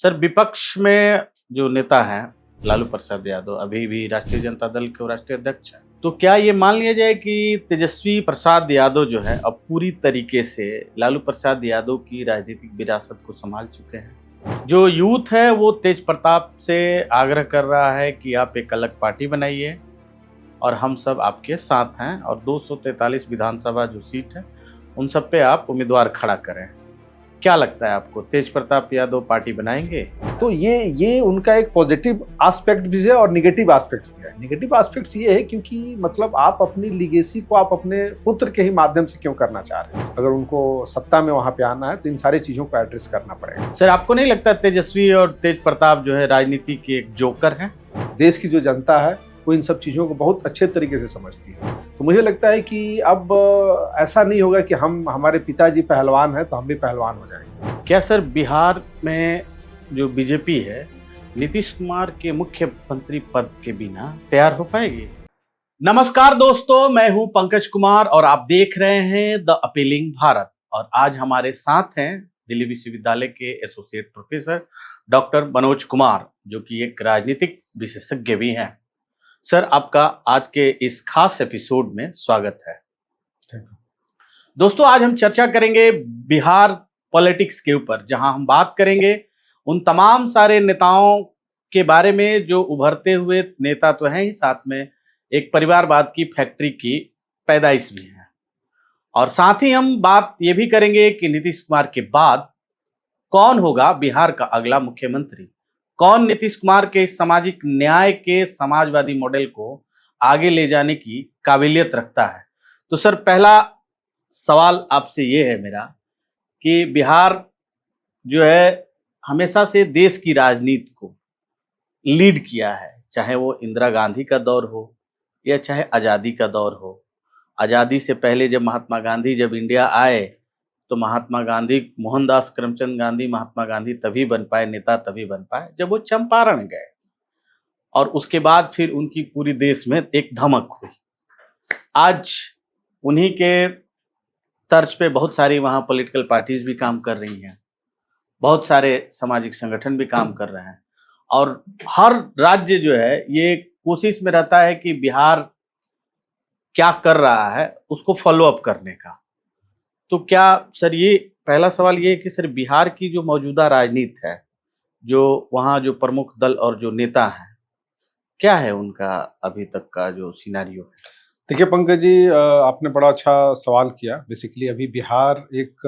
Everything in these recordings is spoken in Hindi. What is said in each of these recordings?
सर, विपक्ष में जो नेता हैं लालू प्रसाद यादव अभी भी राष्ट्रीय जनता दल के राष्ट्रीय अध्यक्ष हैं, तो क्या ये मान लिया जाए कि तेजस्वी प्रसाद यादव जो है अब पूरी तरीके से लालू प्रसाद यादव की राजनीतिक विरासत को संभाल चुके हैं? जो यूथ है वो तेज प्रताप से आग्रह कर रहा है कि आप एक अलग पार्टी बनाइए और हम सब आपके साथ हैं और 243 विधानसभा जो सीट है उन सब पे आप उम्मीदवार खड़ा करें। क्या लगता है आपको, तेज प्रताप यादव पार्टी बनाएंगे? तो ये उनका एक पॉजिटिव एस्पेक्ट भी है और नेगेटिव एस्पेक्ट भी है। नेगेटिव एस्पेक्ट्स ये है क्योंकि मतलब आप अपनी लीगेसी को आप अपने पुत्र के ही माध्यम से क्यों करना चाह रहे हैं? अगर उनको सत्ता में वहां पे आना है तो इन सारी चीजों को एड्रेस करना पड़ेगा। सर, आपको नहीं लगता तेजस्वी और तेज प्रताप जो है राजनीति के एक जोकर हैं? देश की जो जनता है वो इन सब चीज़ों को बहुत अच्छे तरीके से समझती है। तो मुझे लगता है कि अब ऐसा नहीं होगा कि हमारे पिताजी पहलवान हैं तो हम भी पहलवान हो जाएंगे। क्या सर, बिहार में जो बीजेपी है नीतीश कुमार के मुख्यमंत्री पद के बिना तैयार हो पाएगी? नमस्कार दोस्तों, मैं हूं पंकज कुमार और आप देख रहे हैं द अपीलिंग भारत। और आज हमारे साथ हैं दिल्ली विश्वविद्यालय के associate professor doctor Manoj Kumar, जो कि एक राजनीतिक विशेषज्ञ भी हैं। सर, आपका आज के इस खास एपिसोड में स्वागत है। दोस्तों, आज हम चर्चा करेंगे बिहार पॉलिटिक्स के ऊपर, जहां हम बात करेंगे उन तमाम सारे नेताओं के बारे में जो उभरते हुए नेता तो हैं ही, साथ में एक परिवारवाद की फैक्ट्री की पैदाइश भी है। और साथ ही हम बात ये भी करेंगे कि नीतीश कुमार के बाद कौन होगा बिहार का अगला मुख्यमंत्री, कौन नीतीश कुमार के सामाजिक न्याय के समाजवादी मॉडल को आगे ले जाने की काबिलियत रखता है। तो सर, पहला सवाल आपसे ये है मेरा कि बिहार जो है हमेशा से देश की राजनीति को लीड किया है, चाहे वो इंदिरा गांधी का दौर हो या चाहे आज़ादी का दौर हो। आज़ादी से पहले जब महात्मा गांधी जब इंडिया आए तो महात्मा गांधी, मोहनदास करमचंद गांधी, महात्मा गांधी तभी बन पाए, नेता तभी बन पाए जब वो चंपारण गए। और उसके बाद फिर उनकी पूरी देश में एक धमक हुई। आज उन्हीं के तर्ज पे बहुत सारी वहाँ पॉलिटिकल पार्टीज भी काम कर रही हैं, बहुत सारे सामाजिक संगठन भी काम कर रहे हैं, और हर राज्य जो है ये कोशिश में रहता है कि बिहार क्या कर रहा है उसको फॉलो अप करने का। तो क्या सर, ये पहला सवाल ये है कि सर, बिहार की जो मौजूदा राजनीति है, जो वहाँ जो प्रमुख दल और जो नेता हैं, क्या है उनका अभी तक का जो सिनेरियो है? देखिए पंकज जी, आपने बड़ा अच्छा सवाल किया। बेसिकली अभी बिहार एक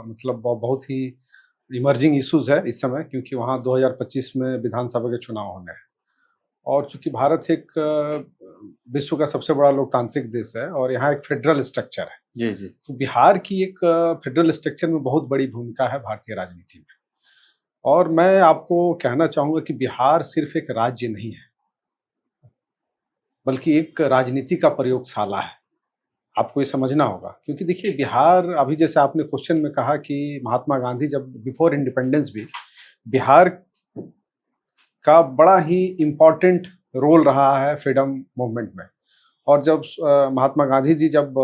मतलब बहुत ही इमर्जिंग इश्यूज है इस समय, क्योंकि वहाँ 2025 में विधानसभा के चुनाव होने हैं। और चूंकि भारत एक विश्व का सबसे बड़ा लोकतांत्रिक देश है और यहाँ एक फेडरल स्ट्रक्चर है। जी जी। तो बिहार की एक फेडरल स्ट्रक्चर में बहुत बड़ी भूमिका है भारतीय राजनीति में। और मैं आपको कहना चाहूँगा कि बिहार सिर्फ एक राज्य नहीं है, बल्कि एक राजनीति का प्रयोगशाला है। आपको ये समझना होगा, क्योंकि देखिए बिहार, अभी जैसे आपने क्वेश्चन में कहा कि महात्मा गांधी जब बिफोर इंडिपेंडेंस भी बिहार का बड़ा ही इम्पोर्टेंट रोल रहा है फ्रीडम मूवमेंट में। और जब महात्मा गांधी जी जब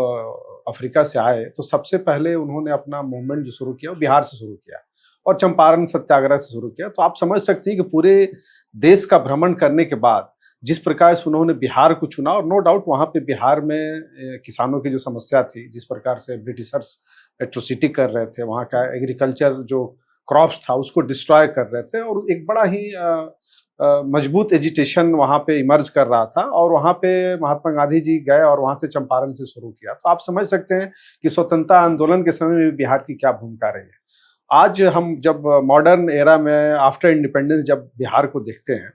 अफ्रीका से आए तो सबसे पहले उन्होंने अपना मूवमेंट जो शुरू किया वो बिहार से शुरू किया और चंपारण सत्याग्रह से शुरू किया। तो आप समझ सकते हैं कि पूरे देश का भ्रमण करने के बाद जिस प्रकार से उन्होंने बिहार को चुना, और नो डाउट वहाँ पे बिहार में किसानों की जो समस्या थी, जिस प्रकार से ब्रिटिशर्स एट्रोसिटी कर रहे थे, वहाँ का एग्रीकल्चर जो क्रॉप्स था उसको डिस्ट्रॉय कर रहे थे, और एक बड़ा ही मजबूत एजिटेशन वहाँ पे इमर्ज कर रहा था। और वहाँ पे महात्मा गांधी जी गए और वहाँ से चंपारण से शुरू किया। तो आप समझ सकते हैं कि स्वतंत्रता आंदोलन के समय में बिहार की क्या भूमिका रही है। आज हम जब मॉडर्न एरा में आफ्टर इंडिपेंडेंस जब बिहार को देखते हैं,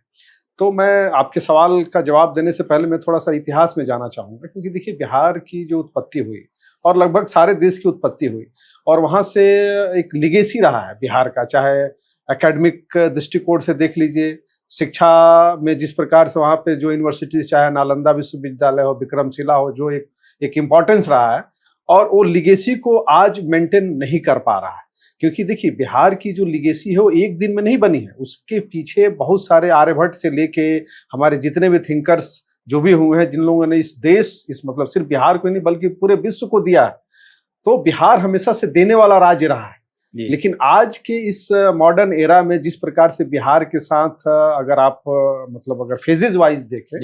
तो मैं आपके सवाल का जवाब देने से पहले मैं थोड़ा सा इतिहास में जाना चाहूँगा। क्योंकि देखिए बिहार की जो उत्पत्ति हुई और लगभग सारे देश की उत्पत्ति हुई, और वहाँ से एक लिगेसी रहा है बिहार का, चाहे एकेडमिक दृष्टिकोण से देख लीजिए, शिक्षा में जिस प्रकार से वहाँ पे जो यूनिवर्सिटीज, चाहे नालंदा विश्वविद्यालय हो, विक्रमशिला हो, जो एक इम्पोर्टेंस रहा है, और वो लिगेसी को आज मेंटेन नहीं कर पा रहा है। क्योंकि देखिए बिहार की जो लिगेसी है वो एक दिन में नहीं बनी है, उसके पीछे बहुत सारे आर्यभट्ट से लेके हमारे जितने भी थिंकर्स जो भी हुए हैं, जिन लोगों ने इस देश, इस मतलब सिर्फ बिहार को नहीं बल्कि पूरे विश्व को दिया है। तो बिहार हमेशा से देने वाला राज्य रहा है। लेकिन आज के इस मॉडर्न एरा में जिस प्रकार से बिहार के साथ अगर आप मतलब अगर फेजेस वाइज देखें,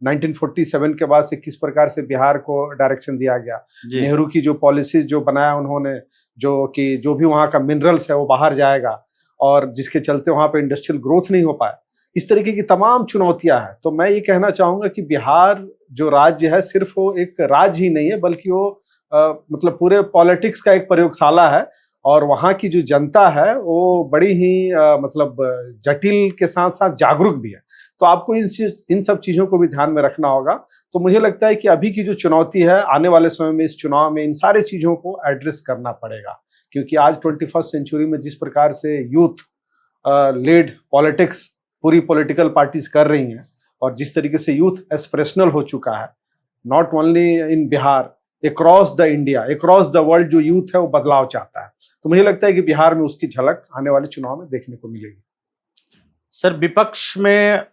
1947 के बाद से किस प्रकार से बिहार को डायरेक्शन दिया गया, नेहरू की जो पॉलिसीज जो बनाया उन्होंने, जो कि जो भी वहाँ का मिनरल्स है वो बाहर जाएगा, और जिसके चलते वहाँ पे इंडस्ट्रियल ग्रोथ नहीं हो पाया, इस तरीके की तमाम चुनौतियां हैं। तो मैं ये कहना चाहूंगा कि बिहार जो राज्य है सिर्फ वो एक राज्य ही नहीं है, बल्कि वो मतलब पूरे पॉलिटिक्स का एक प्रयोगशाला है, और वहाँ की जो जनता है वो बड़ी ही मतलब जटिल के साथ साथ जागरूक भी है। तो आपको इन सब चीजों को भी ध्यान में रखना होगा। तो मुझे लगता है कि अभी की जो चुनौती है, आने वाले समय में इस चुनाव में इन सारे चीजों को एड्रेस करना पड़ेगा, क्योंकि आज 21st सेंचुरी में जिस प्रकार से यूथ लेड पॉलिटिक्स पूरी पॉलिटिकल पार्टीज कर रही हैं, और जिस तरीके से यूथ एस्पिरेशनल हो चुका है, not only in Bihar, across the India, across the world जो यूथ है वो बदलाव चाहता है। तो मुझे लगता है कि बिहार में उसकी झलक आने वाले चुनाव में देखने को मिलेगी। सर, विपक्ष में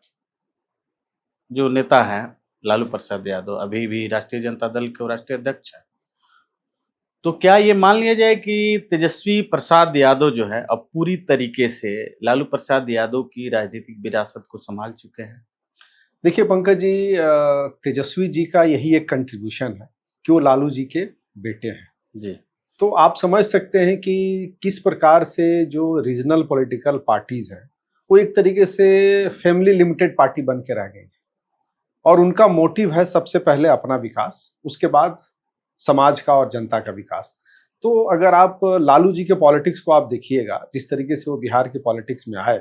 जो नेता हैं लालू प्रसाद यादव, अभी भी राष्ट्रीय जनता दल के राष्ट्रीय अध्यक्ष हैं, तो क्या ये मान लिया जाए कि तेजस्वी प्रसाद यादव जो है अब पूरी तरीके से लालू प्रसाद यादव की राजनीतिक विरासत को संभाल चुके हैं? देखिए पंकज जी, तेजस्वी जी का यही एक कंट्रीब्यूशन है कि वो लालू जी के बेटे हैं जी। तो आप समझ सकते हैं कि किस प्रकार से जो रीजनल पॉलिटिकल पार्टीज हैं वो एक तरीके से फैमिली लिमिटेड पार्टी बन के रह गई, और उनका मोटिव है सबसे पहले अपना विकास, उसके बाद समाज का और जनता का विकास। तो अगर आप लालू जी के पॉलिटिक्स को आप देखिएगा, जिस तरीके से वो बिहार के पॉलिटिक्स में आए,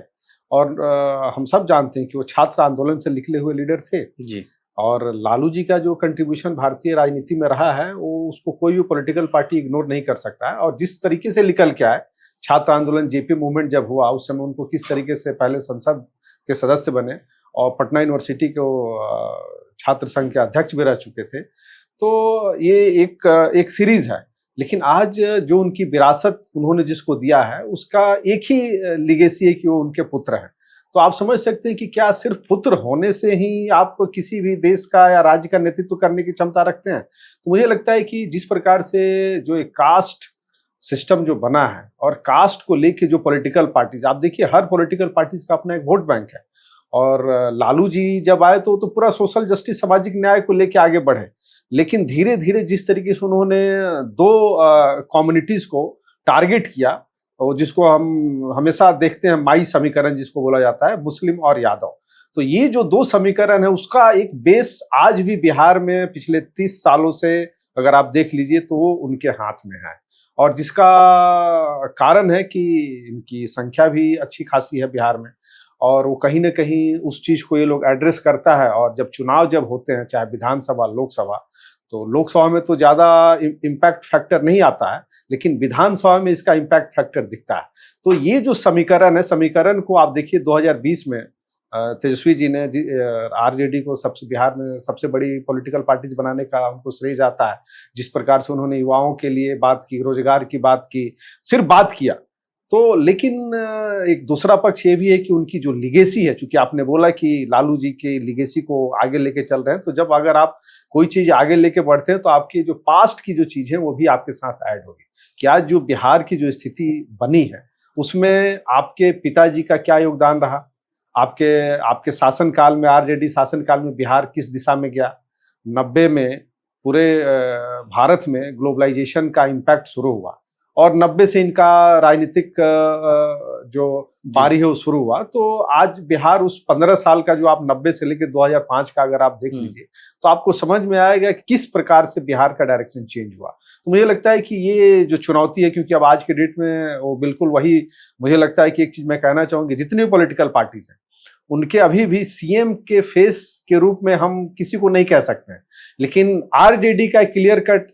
और हम सब जानते हैं कि वो छात्र आंदोलन से निकले हुए लीडर थे जी। और लालू जी का जो कंट्रीब्यूशन भारतीय राजनीति में रहा है वो उसको कोई भी पॉलिटिकल पार्टी इग्नोर नहीं कर सकता है। और जिस तरीके से निकल के आए, छात्र आंदोलन जेपी मूवमेंट जब हुआ उस समय उनको किस तरीके से पहले संसद के सदस्य बने और पटना यूनिवर्सिटी के छात्र संघ के अध्यक्ष भी रह चुके थे। तो ये एक सीरीज है, लेकिन आज जो उनकी विरासत उन्होंने जिसको दिया है उसका एक ही लिगेसी है कि वो उनके पुत्र हैं। तो आप समझ सकते हैं कि क्या सिर्फ पुत्र होने से ही आप किसी भी देश का या राज्य का नेतृत्व करने की क्षमता रखते हैं। तो मुझे लगता है कि जिस प्रकार से जो एक कास्ट सिस्टम जो बना है और कास्ट को लेके जो पॉलिटिकल पार्टीज, आप देखिए हर पॉलिटिकल पार्टीज का अपना एक वोट बैंक है, और लालू जी जब आए तो पूरा सोशल जस्टिस, सामाजिक न्याय को लेके आगे बढ़े। लेकिन धीरे धीरे जिस तरीके से उन्होंने दो कम्युनिटीज को टारगेट किया, और जिसको हम हमेशा देखते हैं माई समीकरण जिसको बोला जाता है, मुस्लिम और यादव, तो ये जो दो समीकरण है उसका एक बेस आज भी बिहार में पिछले 30 सालों से अगर आप देख लीजिए तो वो उनके हाथ में है, और जिसका कारण है कि इनकी संख्या भी अच्छी खासी है बिहार में, और वो कहीं ना कहीं उस चीज को ये लोग एड्रेस करता है। और जब चुनाव जब होते हैं, चाहे विधानसभा लोकसभा, तो लोकसभा में तो ज्यादा इम्पैक्ट फैक्टर नहीं आता है, लेकिन विधानसभा में इसका इम्पैक्ट फैक्टर दिखता है। तो ये जो समीकरण है, समीकरण को आप देखिए 2020 में तेजस्वी जी ने आरजेडी को सबसे बिहार में सबसे बड़ी पॉलिटिकल पार्टीज बनाने का उनको श्रेय जाता है। जिस प्रकार से उन्होंने युवाओं के लिए बात की, रोजगार की बात की, सिर्फ बात किया तो, लेकिन एक दूसरा पक्ष ये भी है कि उनकी जो लिगेसी है, चूंकि आपने बोला कि लालू जी के लिगेसी को आगे लेके चल रहे हैं, तो जब अगर आप कोई चीज आगे लेके बढ़ते हैं तो आपकी जो पास्ट की जो चीज है वो भी आपके साथ ऐड होगी। कि आज जो बिहार की जो स्थिति बनी है उसमें आपके पिताजी का क्या योगदान रहा, आपके शासनकाल में, आरजेडी शासनकाल में बिहार किस दिशा में गया। 90 में पूरे भारत में ग्लोबलाइजेशन का इम्पैक्ट शुरू हुआ, और 90 से इनका राजनीतिक जो पारी है वो शुरू हुआ। तो आज बिहार उस 15 साल का, जो आप 90 से लेकर 2005 का अगर आप देख लीजिए तो आपको समझ में आएगा कि किस प्रकार से बिहार का डायरेक्शन चेंज हुआ। तो मुझे लगता है कि ये जो चुनौती है, क्योंकि अब आज के डेट में वो बिल्कुल वही, मुझे लगता है कि एक चीज मैं कहना चाहूंगी, जितनी भी पॉलिटिकल पार्टीज हैं उनके अभी भी सीएम के फेस के रूप में हम किसी को नहीं कह सकते हैं, लेकिन आरजेडी का क्लियर कट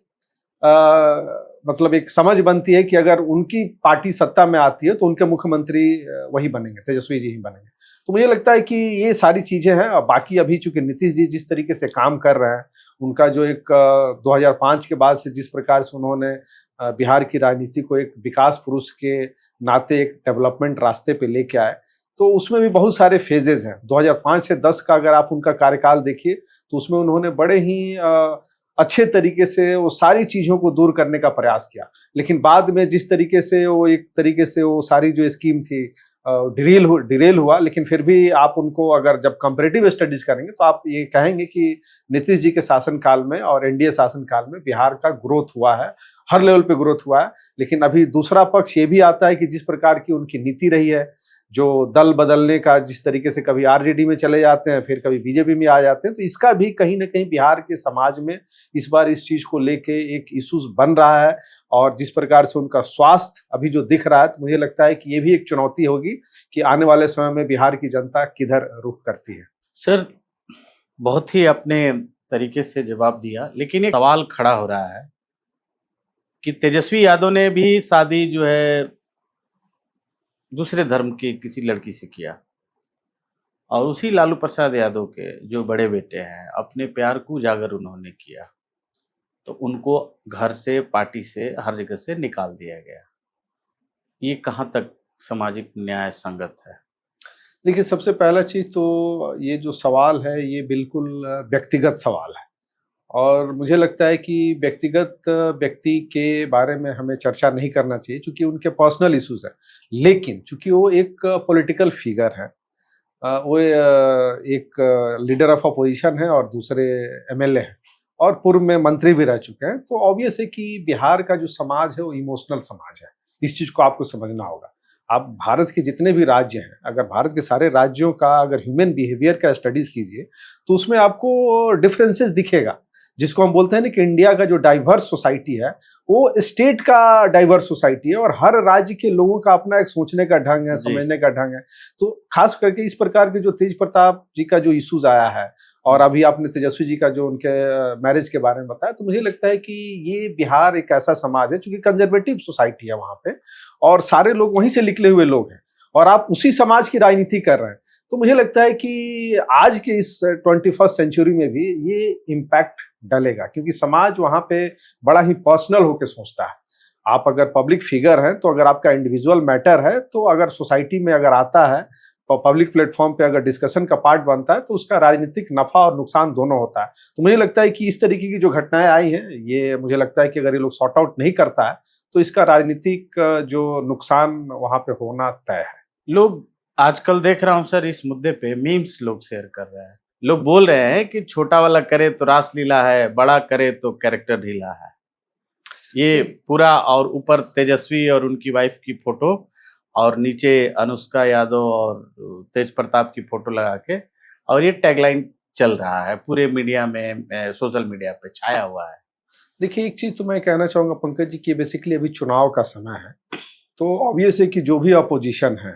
मतलब एक समझ बनती है कि अगर उनकी पार्टी सत्ता में आती है तो उनके मुख्यमंत्री वही बनेंगे, तेजस्वी जी ही बनेंगे। तो मुझे लगता है कि ये सारी चीजें हैं। और बाकी अभी चूंकि नीतीश जी जिस तरीके से काम कर रहे हैं, उनका जो एक 2005 के बाद से जिस प्रकार से उन्होंने बिहार की राजनीति को एक विकास पुरुष के नाते एक डेवलपमेंट रास्ते पे लेके आए, तो उसमें भी बहुत सारे फेजेज हैं। 2005 से 10 का अगर आप उनका कार्यकाल देखिए तो उसमें उन्होंने बड़े ही अच्छे तरीके से वो सारी चीजों को दूर करने का प्रयास किया। लेकिन बाद में जिस तरीके से वो एक तरीके से वो सारी जो स्कीम थी डिरेल हुआ, लेकिन फिर भी आप उनको अगर जब कंपैरेटिव स्टडीज करेंगे तो आप ये कहेंगे कि नीतीश जी के शासनकाल में और एनडीए शासनकाल में बिहार का ग्रोथ हुआ है, हर लेवल पे ग्रोथ हुआ है। लेकिन अभी दूसरा पक्ष ये भी आता है कि जिस प्रकार की उनकी नीति रही है, जो दल बदलने का, जिस तरीके से कभी आरजेडी में चले जाते हैं फिर कभी बीजेपी में आ जाते हैं, तो इसका भी कहीं ना कहीं बिहार के समाज में इस बार इस चीज को लेके एक इश्यूज बन रहा है। और जिस प्रकार से उनका स्वास्थ्य अभी जो दिख रहा है, तो मुझे लगता है कि ये भी एक चुनौती होगी कि आने वाले समय में बिहार की जनता किधर रुख करती है। सर, बहुत ही अपने तरीके से जवाब दिया, लेकिन एक सवाल खड़ा हो रहा है कि तेजस्वी यादव ने भी शादी जो है दूसरे धर्म की किसी लड़की से किया, और उसी लालू प्रसाद यादव के जो बड़े बेटे हैं, अपने प्यार को उजागर उन्होंने किया, तो उनको घर से, पार्टी से, हर जगह से निकाल दिया गया। ये कहाँ तक सामाजिक न्याय संगत है? देखिए, सबसे पहला चीज तो ये जो सवाल है ये बिल्कुल व्यक्तिगत सवाल है, और मुझे लगता है कि व्यक्तिगत व्यक्ति के बारे में हमें चर्चा नहीं करना चाहिए क्योंकि उनके पर्सनल इश्यूज हैं। लेकिन चूंकि वो एक पॉलिटिकल फिगर है, वो एक लीडर ऑफ अपोजिशन है और दूसरे एमएलए हैं और पूर्व में मंत्री भी रह चुके हैं, तो ऑब्वियस है कि बिहार का जो समाज है वो इमोशनल समाज है। इस चीज को आपको समझना होगा। आप भारत के जितने भी राज्य हैं, अगर भारत के सारे राज्यों का अगर ह्यूमन बिहेवियर का स्टडीज कीजिए तो उसमें आपको डिफरेंसेस दिखेगा। जिसको हम बोलते हैं ना कि इंडिया का जो डाइवर्स सोसाइटी है वो स्टेट का डाइवर्स सोसाइटी है, और हर राज्य के लोगों का अपना एक सोचने का ढंग है, समझने का ढंग है। तो खास करके इस प्रकार के जो तेज प्रताप जी का जो इश्यूज आया है, और अभी आपने तेजस्वी जी का जो उनके मैरिज के बारे में बताया, तो मुझे लगता है कि ये बिहार एक ऐसा समाज है चूंकि कंजर्वेटिव सोसाइटी है वहां पे, और सारे लोग वहीं से निकले हुए लोग हैं, और आप उसी समाज की राजनीति कर रहे हैं। तो मुझे लगता है कि आज के इस 21st सेंचुरी में भी ये इम्पैक्ट डलेगा, क्योंकि समाज वहां पे बड़ा ही पर्सनल होकर सोचता है। आप अगर पब्लिक फिगर हैं, तो अगर आपका इंडिविजुअल मैटर है, तो अगर सोसाइटी में अगर आता है, पब्लिक प्लेटफॉर्म पे अगर डिस्कशन का पार्ट बनता है, तो उसका राजनीतिक नफा और नुकसान दोनों होता है। तो मुझे लगता है कि इस तरीके की जो घटनाएं आई हैं, ये मुझे लगता है कि अगर ये लोग सॉर्ट आउट नहीं करता है तो इसका राजनीतिक जो नुकसान वहां पे होना तय है। लोग आजकल देख रहा हूं सर, इस मुद्दे पे मीम्स लोग शेयर कर रहे हैं। लोग बोल रहे हैं कि छोटा वाला करे तो रासलीला है, बड़ा करे तो कैरेक्टर ढीला है। ये पूरा, और ऊपर तेजस्वी और उनकी वाइफ की फोटो, और नीचे अनुष्का यादव और तेज प्रताप की फोटो लगा के, और ये टैगलाइन चल रहा है पूरे मीडिया में, सोशल मीडिया पे छाया हुआ है। देखिए, एक चीज तो मैं कहना चाहूंगा पंकज जी कि बेसिकली अभी चुनाव का समय है, तो ऑब्वियस है कि जो भी अपोजिशन है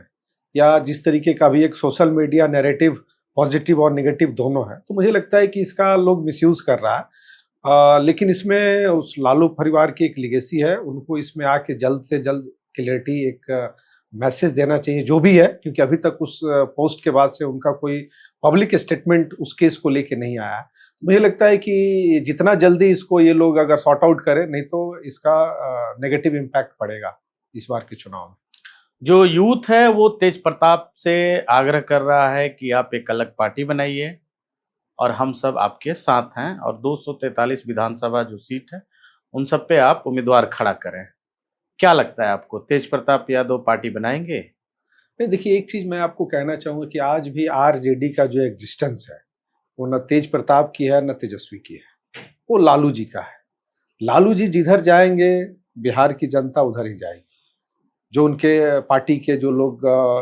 या जिस तरीके का भी एक सोशल मीडिया नैरेटिव पॉजिटिव और नेगेटिव दोनों है, तो मुझे लगता है कि इसका लोग मिसयूज कर रहा है। लेकिन इसमें उस लालू परिवार की एक लिगेसी है, उनको इसमें आके जल्द से जल्द क्लियरिटी, एक मैसेज देना चाहिए जो भी है, क्योंकि अभी तक उस पोस्ट के बाद से उनका कोई पब्लिक स्टेटमेंट उस केस को लेके नहीं आया है। मुझे लगता है कि जितना जल्दी इसको ये लोग अगर सॉर्ट आउट करें, नहीं तो इसका नेगेटिव इम्पैक्ट पड़ेगा इस बार के चुनाव में। जो यूथ है वो तेज प्रताप से आग्रह कर रहा है कि आप एक अलग पार्टी बनाइए और हम सब आपके साथ हैं, और 243 विधानसभा जो सीट है उन सब पे आप उम्मीदवार खड़ा करें। क्या लगता है आपको, तेज प्रताप यादव पार्टी बनाएंगे? नहीं, देखिए, एक चीज मैं आपको कहना चाहूंगा कि आज भी आरजेडी का जो एग्जिस्टेंस है वो न तेज प्रताप की है न तेजस्वी की है, वो लालू जी का है। लालू जी जिधर जाएंगे बिहार की जनता उधर ही जाएगी। जो उनके पार्टी के जो लोग,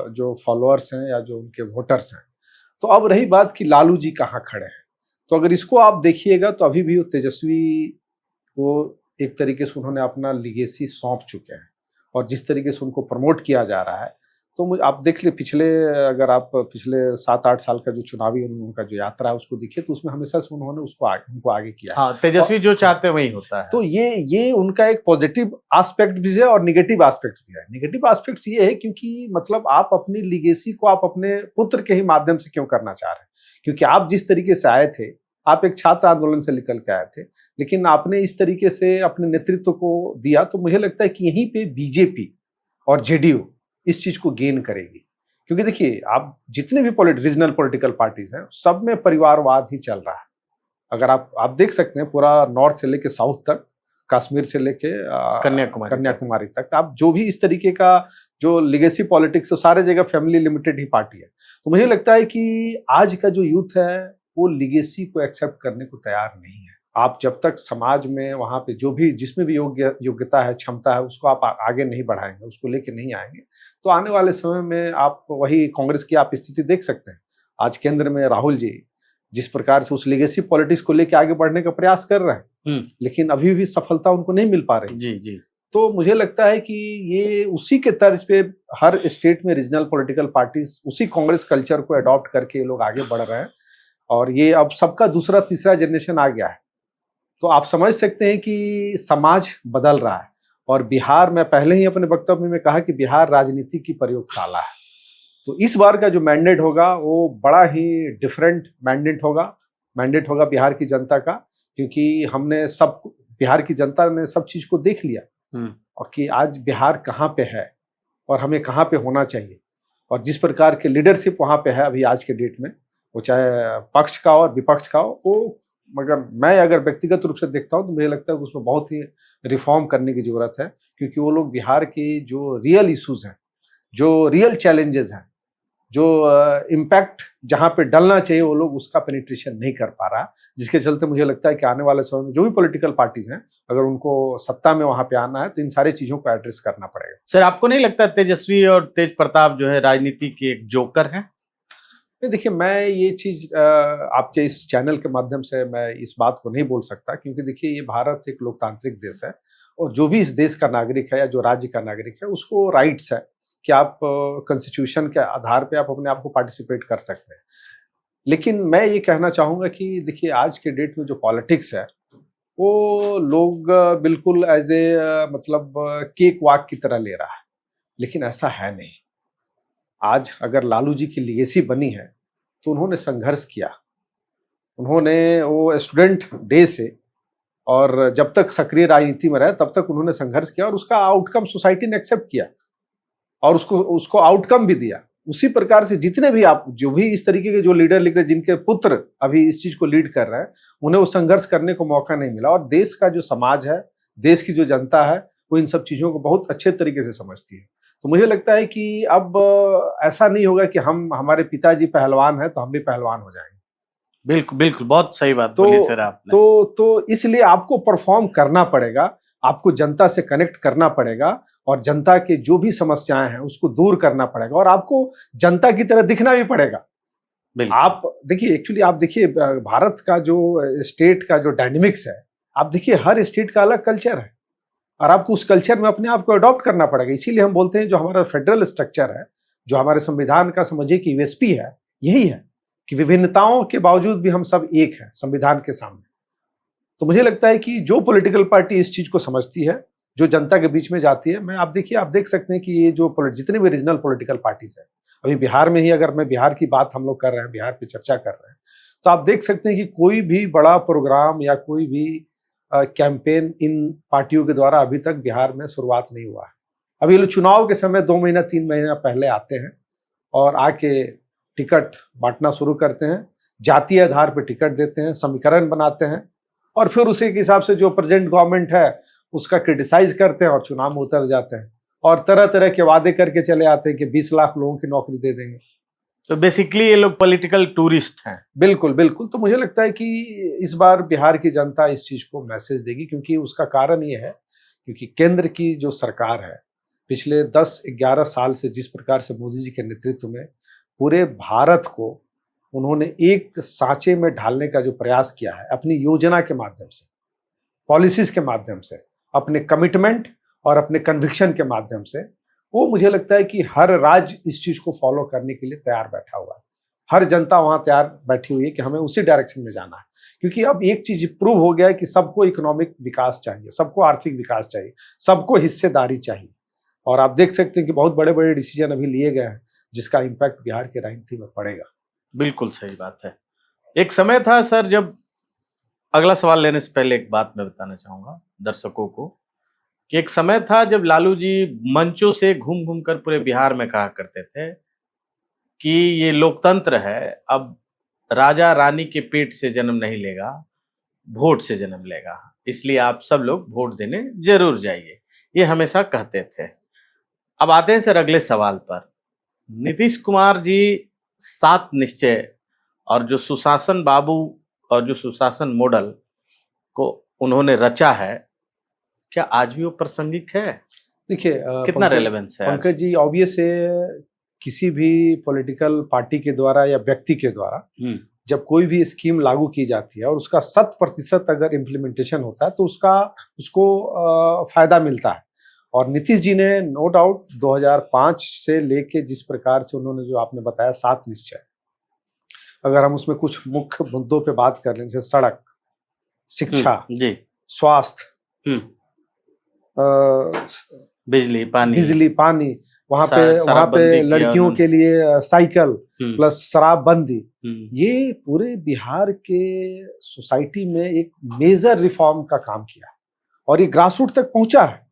जो फॉलोअर्स हैं या जो उनके वोटर्स हैं। तो अब रही बात कि लालू जी कहाँ खड़े हैं, तो अगर इसको आप देखिएगा तो अभी भी वो तेजस्वी को एक तरीके से उन्होंने अपना लिगेसी सौंप चुके हैं, और जिस तरीके से उनको प्रमोट किया जा रहा है, तो मुझे आप देख ले अगर आप पिछले 7-8 साल का जो चुनावी उनका जो यात्रा है उसको देखिए, तो उसमें हमेशा से उन्होंने उनको आगे किया है। हाँ, तेजस्वी जो चाहते वही होता है। तो ये उनका एक पॉजिटिव एस्पेक्ट भी है और निगेटिव एस्पेक्ट्स भी है। निगेटिव एस्पेक्ट्स ये है क्योंकि मतलब आप अपनी लिगेसी को आप अपने पुत्र के ही माध्यम से क्यों करना चाह रहे हैं, क्योंकि आप जिस तरीके से आए थे, आप एक छात्र आंदोलन से निकल के आए थे, लेकिन आपने इस तरीके से अपने नेतृत्व को दिया, तो मुझे लगता है कि यहीं पे बीजेपी और जेडीयू इस चीज को गेन करेगी। क्योंकि देखिए, आप जितने भी रीजनल पॉलिटिकल पार्टीज हैं, सब में परिवारवाद ही चल रहा है। अगर आप देख सकते हैं पूरा नॉर्थ से लेके साउथ तक, कश्मीर से लेके कन्याकुमारी तक, आप जो भी इस तरीके का जो लिगेसी पॉलिटिक्स है सारे जगह फैमिली लिमिटेड ही पार्टी है। तो मुझे लगता है कि आज का जो यूथ है वो लिगेसी को एक्सेप्ट करने को तैयार नहीं है। आप जब तक समाज में वहां पे जो भी जिसमें भी योग्यता है, क्षमता है, उसको आप आगे नहीं बढ़ाएंगे, उसको लेके नहीं आएंगे, तो आने वाले समय में आप वही कांग्रेस की आप स्थिति देख सकते हैं। आज केंद्र में राहुल जी जिस प्रकार से उस लिगेसी पॉलिटिक्स को लेके आगे बढ़ने का प्रयास कर रहे हैं, लेकिन अभी भी सफलता उनको नहीं मिल पा रही। जी। तो मुझे लगता है कि ये उसी के तर्ज पे हर स्टेट में रीजनल पॉलिटिकल पार्टीज उसी कांग्रेस कल्चर को अडॉप्ट करके ये लोग आगे बढ़ रहे हैं, और ये अब सबका दूसरा तीसरा जनरेशन आ गया है। तो आप समझ सकते हैं कि समाज बदल रहा है। और बिहार में पहले ही अपने वक्तव्य में कहा कि बिहार राजनीति की प्रयोगशाला है। तो इस बार का जो मैंडेट होगा वो बड़ा ही डिफरेंट मैंडेट होगा बिहार की जनता का, क्योंकि बिहार की जनता ने सब चीज को देख लिया और कि आज बिहार कहाँ पे है और हमें कहाँ पे होना चाहिए, और जिस प्रकार के लीडरशिप वहाँ पे है अभी आज के डेट में, वो चाहे पक्ष का और विपक्ष का हो, वो मगर मैं अगर व्यक्तिगत रूप से देखता हूँ तो मुझे लगता है कि उसमें बहुत ही रिफॉर्म करने की जरूरत है, क्योंकि वो लोग बिहार के जो रियल इश्यूज हैं, जो रियल चैलेंजेस हैं, जो इम्पैक्ट जहाँ पे डलना चाहिए, वो लोग उसका पेनिट्रेशन नहीं कर पा रहा, जिसके चलते मुझे लगता है कि आने वाले समय में जो भी पॉलिटिकल पार्टीज हैं, अगर उनको सत्ता में वहां पे आना है तो इन सारी चीजों को एड्रेस करना पड़ेगा। सर, आपको नहीं लगता तेजस्वी और तेज प्रताप जो है राजनीति के एक जोकर हैं? नहीं, देखिए, मैं ये चीज आपके इस चैनल के माध्यम से मैं इस बात को नहीं बोल सकता, क्योंकि देखिए ये भारत एक लोकतांत्रिक देश है और जो भी इस देश का नागरिक है या जो राज्य का नागरिक है उसको राइट्स है कि आप कॉन्स्टिट्यूशन के आधार पे आप अपने आप को पार्टिसिपेट कर सकते हैं। लेकिन मैं ये कहना चाहूंगा कि देखिए आज के डेट में जो पॉलिटिक्स है वो लोग बिल्कुल एज ए मतलब केक वाक की तरह ले रहा है, लेकिन ऐसा है नहीं। आज अगर लालू जी की लीगेसी बनी है तो उन्होंने संघर्ष किया, उन्होंने वो स्टूडेंट डे से और जब तक सक्रिय राजनीति में रहे तब तक उन्होंने संघर्ष किया और उसका आउटकम सोसाइटी ने एक्सेप्ट किया और उसको आउटकम भी दिया। उसी प्रकार से जितने भी आप जो भी इस तरीके के जो लीडर जिनके पुत्र अभी इस चीज को लीड कर रहे हैं, उन्हें वो संघर्ष करने को मौका नहीं मिला। और देश का जो समाज है, देश की जो जनता है, वो इन सब चीजों को बहुत अच्छे तरीके से समझती है। तो मुझे लगता है कि अब ऐसा नहीं होगा कि हमारे पिताजी पहलवान हैं तो हम भी पहलवान हो जाएंगे। बिल्कुल बिल्कुल, बहुत सही बात बोली सर आपने। तो इसलिए आपको परफॉर्म करना पड़ेगा, आपको जनता से कनेक्ट करना पड़ेगा और जनता के जो भी समस्याएं हैं उसको दूर करना पड़ेगा और आपको जनता की तरह दिखना भी पड़ेगा। आप देखिए, एक्चुअली आप देखिए भारत का जो स्टेट का जो डायनेमिक्स है, आप देखिए हर स्टेट का अलग कल्चर है और आपको उस कल्चर में अपने आप को अडॉप्ट करना पड़ेगा। इसीलिए हम बोलते हैं जो हमारा फेडरल स्ट्रक्चर है, जो हमारे संविधान का समझिए कि यूएसपी है, यही है कि विभिन्नताओं के बावजूद भी हम सब एक हैं संविधान के सामने। तो मुझे लगता है कि जो पॉलिटिकल पार्टी इस चीज को समझती है, जो जनता के बीच में जाती है, आप देख सकते हैं कि ये जो जितने भी रीजनल पॉलिटिकल पार्टीज है, अभी बिहार में ही अगर मैं बिहार की बात हम लोग कर रहे हैं, बिहार पे चर्चा कर रहे हैं, तो आप देख सकते हैं कि कोई भी बड़ा प्रोग्राम या कोई भी कैंपेन इन पार्टियों के द्वारा अभी तक बिहार में शुरुआत नहीं हुआ है। अभी ये लोग चुनाव के समय 2 महीना 3 महीना पहले आते हैं और आके टिकट बांटना शुरू करते हैं, जातीय आधार पर टिकट देते हैं, समीकरण बनाते हैं और फिर उसी के हिसाब से जो प्रेजेंट गवर्नमेंट है उसका क्रिटिसाइज करते हैं और चुनाव में उतर जाते हैं और तरह तरह के वादे करके चले आते हैं कि 20 लाख लोगों की नौकरी दे देंगे। तो बेसिकली ये लोग पॉलिटिकल टूरिस्ट हैं। बिल्कुल बिल्कुल। तो मुझे लगता है कि इस बार बिहार की जनता इस चीज को मैसेज देगी, क्योंकि उसका कारण ये है क्योंकि केंद्र की जो सरकार है पिछले 10-11 साल से जिस प्रकार से मोदी जी के नेतृत्व में पूरे भारत को उन्होंने एक सांचे में ढालने का जो प्रयास किया है अपनी योजना के माध्यम से, पॉलिसीज के माध्यम से, अपने कमिटमेंट और अपने कन्विक्शन के माध्यम से, वो मुझे लगता है कि हर राज्य इस चीज को फॉलो करने के लिए तैयार बैठा हुआ है। हर जनता वहां तैयार बैठी हुई है कि हमें उसी डायरेक्शन में जाना है, क्योंकि अब एक चीज प्रूव हो गया है कि सबको इकोनॉमिक विकास चाहिए, सबको आर्थिक विकास चाहिए, सबको हिस्सेदारी चाहिए। और आप देख सकते हैं कि बहुत बड़े बड़े डिसीजन अभी लिए गए हैं जिसका इम्पैक्ट बिहार के राजनीति में पड़ेगा। बिल्कुल सही बात है। एक समय था सर, जब अगला सवाल लेने से पहले एक बात मैं बताना चाहूंगा दर्शकों को कि एक समय था जब लालू जी मंचों से घूम घूम कर पूरे बिहार में कहा करते थे कि ये लोकतंत्र है, अब राजा रानी के पेट से जन्म नहीं लेगा, वोट से जन्म लेगा, इसलिए आप सब लोग वोट देने जरूर जाइए, ये हमेशा कहते थे। अब आते हैं सर अगले सवाल पर। नीतीश कुमार जी 7 निश्चय और जो सुशासन बाबू और जो सुशासन मॉडल को उन्होंने रचा है, क्या आज भी वो प्रासंगिक है? देखिए कितना रेलेवेंस है आज? पंकज जी, ऑब्वियस है किसी भी पॉलिटिकल पार्टी के द्वारा या व्यक्ति के द्वारा जब कोई भी स्कीम लागू की जाती है और उसका 100% अगर इम्प्लीमेंटेशन होता है तो उसको फायदा मिलता है। और नीतीश जी ने नो डाउट 2005 से लेके जिस प्रकार से उन्होंने जो आपने बताया 7 निश्चय, अगर हम उसमें कुछ मुख्य मुद्दों पे बात कर लें, जैसे सड़क, शिक्षा, जी, स्वास्थ्य, बिजली पानी, वहां पे लड़कियों के लिए साइकिल प्लस शराबबंदी, ये पूरे बिहार के सोसाइटी में एक मेजर रिफॉर्म का काम किया और ये ग्रासरूट तक पहुंचा है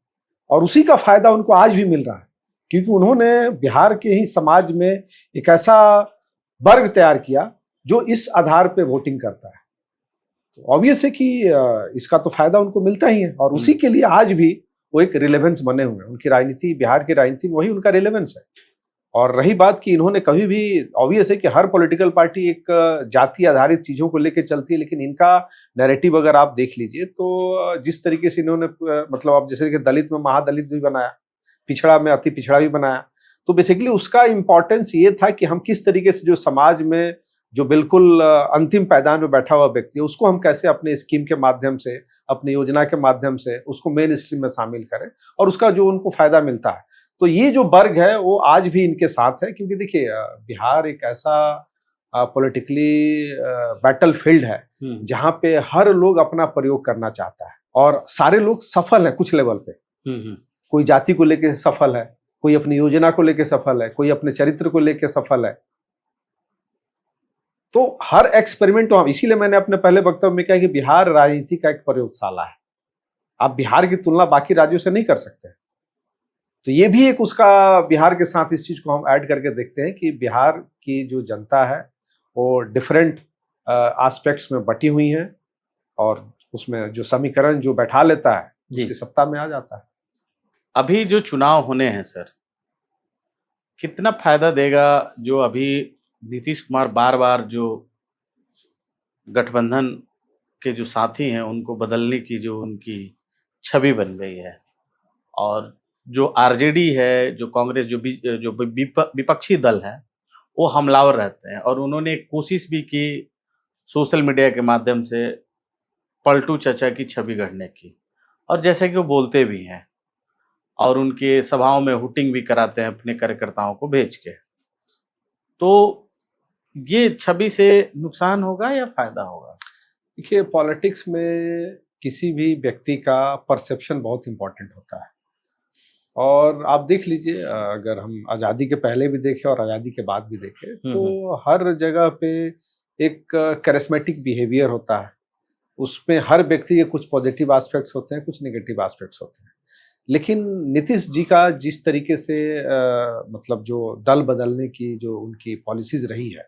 और उसी का फायदा उनको आज भी मिल रहा है, क्योंकि उन्होंने बिहार के ही समाज में एक ऐसा वर्ग तैयार किया जो इस आधार पे वोटिंग करता है। तो ऑब्वियस है कि इसका तो फायदा उनको मिलता ही है और उसी के लिए आज भी वो एक रिलेवेंस बने हुए हैं। उनकी राजनीति, बिहार की राजनीति में वही उनका रिलेवेंस है। और रही बात कि इन्होंने कभी भी, ऑब्वियस है कि हर पॉलिटिकल पार्टी एक जाति आधारित चीजों को लेकर चलती है, लेकिन इनका नैरेटिव अगर आप देख लीजिए तो जिस तरीके से इन्होंने मतलब आप जैसे कि दलित में महादलित भी बनाया, पिछड़ा में अति पिछड़ा भी बनाया, तो बेसिकली उसका इंपॉर्टेंस ये था कि हम किस तरीके से जो समाज में जो बिल्कुल अंतिम पायदान में बैठा हुआ व्यक्ति है उसको हम कैसे अपने स्कीम के माध्यम से, अपनी योजना के माध्यम से उसको मेन स्ट्रीम में शामिल करें और उसका जो उनको फायदा मिलता है। तो ये जो वर्ग है वो आज भी इनके साथ है, क्योंकि देखिए बिहार एक ऐसा पॉलिटिकली बैटल फील्ड है जहाँ पे हर लोग अपना प्रयोग करना चाहता है और सारे लोग सफल हैं कुछ लेवल पे। कोई जाति को लेके सफल है, कोई अपनी योजना को लेके सफल है, कोई अपने चरित्र को लेके सफल है। तो हर एक्सपेरिमेंट तो हम, इसीलिए मैंने अपने पहले वक्तव्य में कहा कि बिहार राजनीति का एक प्रयोगशाला है। आप बिहार की तुलना बाकी राज्यों से नहीं कर सकते। तो ये भी एक उसका, बिहार के साथ इस चीज को हम ऐड करके देखते हैं कि बिहार की जो जनता है वो डिफरेंट एस्पेक्ट्स में बटी हुई है और उसमें जो समीकरण जो बैठा लेता है उसकी सत्ता में आ जाता है। अभी जो चुनाव होने हैं सर, कितना फायदा देगा जो अभी नीतीश कुमार बार बार जो गठबंधन के जो साथी हैं उनको बदलने की जो उनकी छवि बन गई है, और जो आरजेडी है, जो कांग्रेस, जो विपक्षी दल है, वो हमलावर रहते हैं और उन्होंने एक कोशिश भी की सोशल मीडिया के माध्यम से पलटू चाचा की छवि गढ़ने की, और जैसे कि वो बोलते भी हैं और उनके सभाओं में हुटिंग भी कराते हैं अपने कार्यकर्ताओं को भेज के। तो ये छवि से नुकसान होगा या फायदा होगा? देखिए, पॉलिटिक्स में किसी भी व्यक्ति का परसेप्शन बहुत इंपॉर्टेंट होता है और आप देख लीजिए, अगर हम आज़ादी के पहले भी देखें और आज़ादी के बाद भी देखें तो हर जगह पे एक कैरिस्मेटिक बिहेवियर होता है। उसमें हर व्यक्ति के कुछ पॉजिटिव एस्पेक्ट्स होते हैं, कुछ नेगेटिव एस्पेक्ट्स होते हैं। लेकिन नीतीश जी का जिस तरीके से मतलब जो दल बदलने की जो उनकी पॉलिसीज रही है,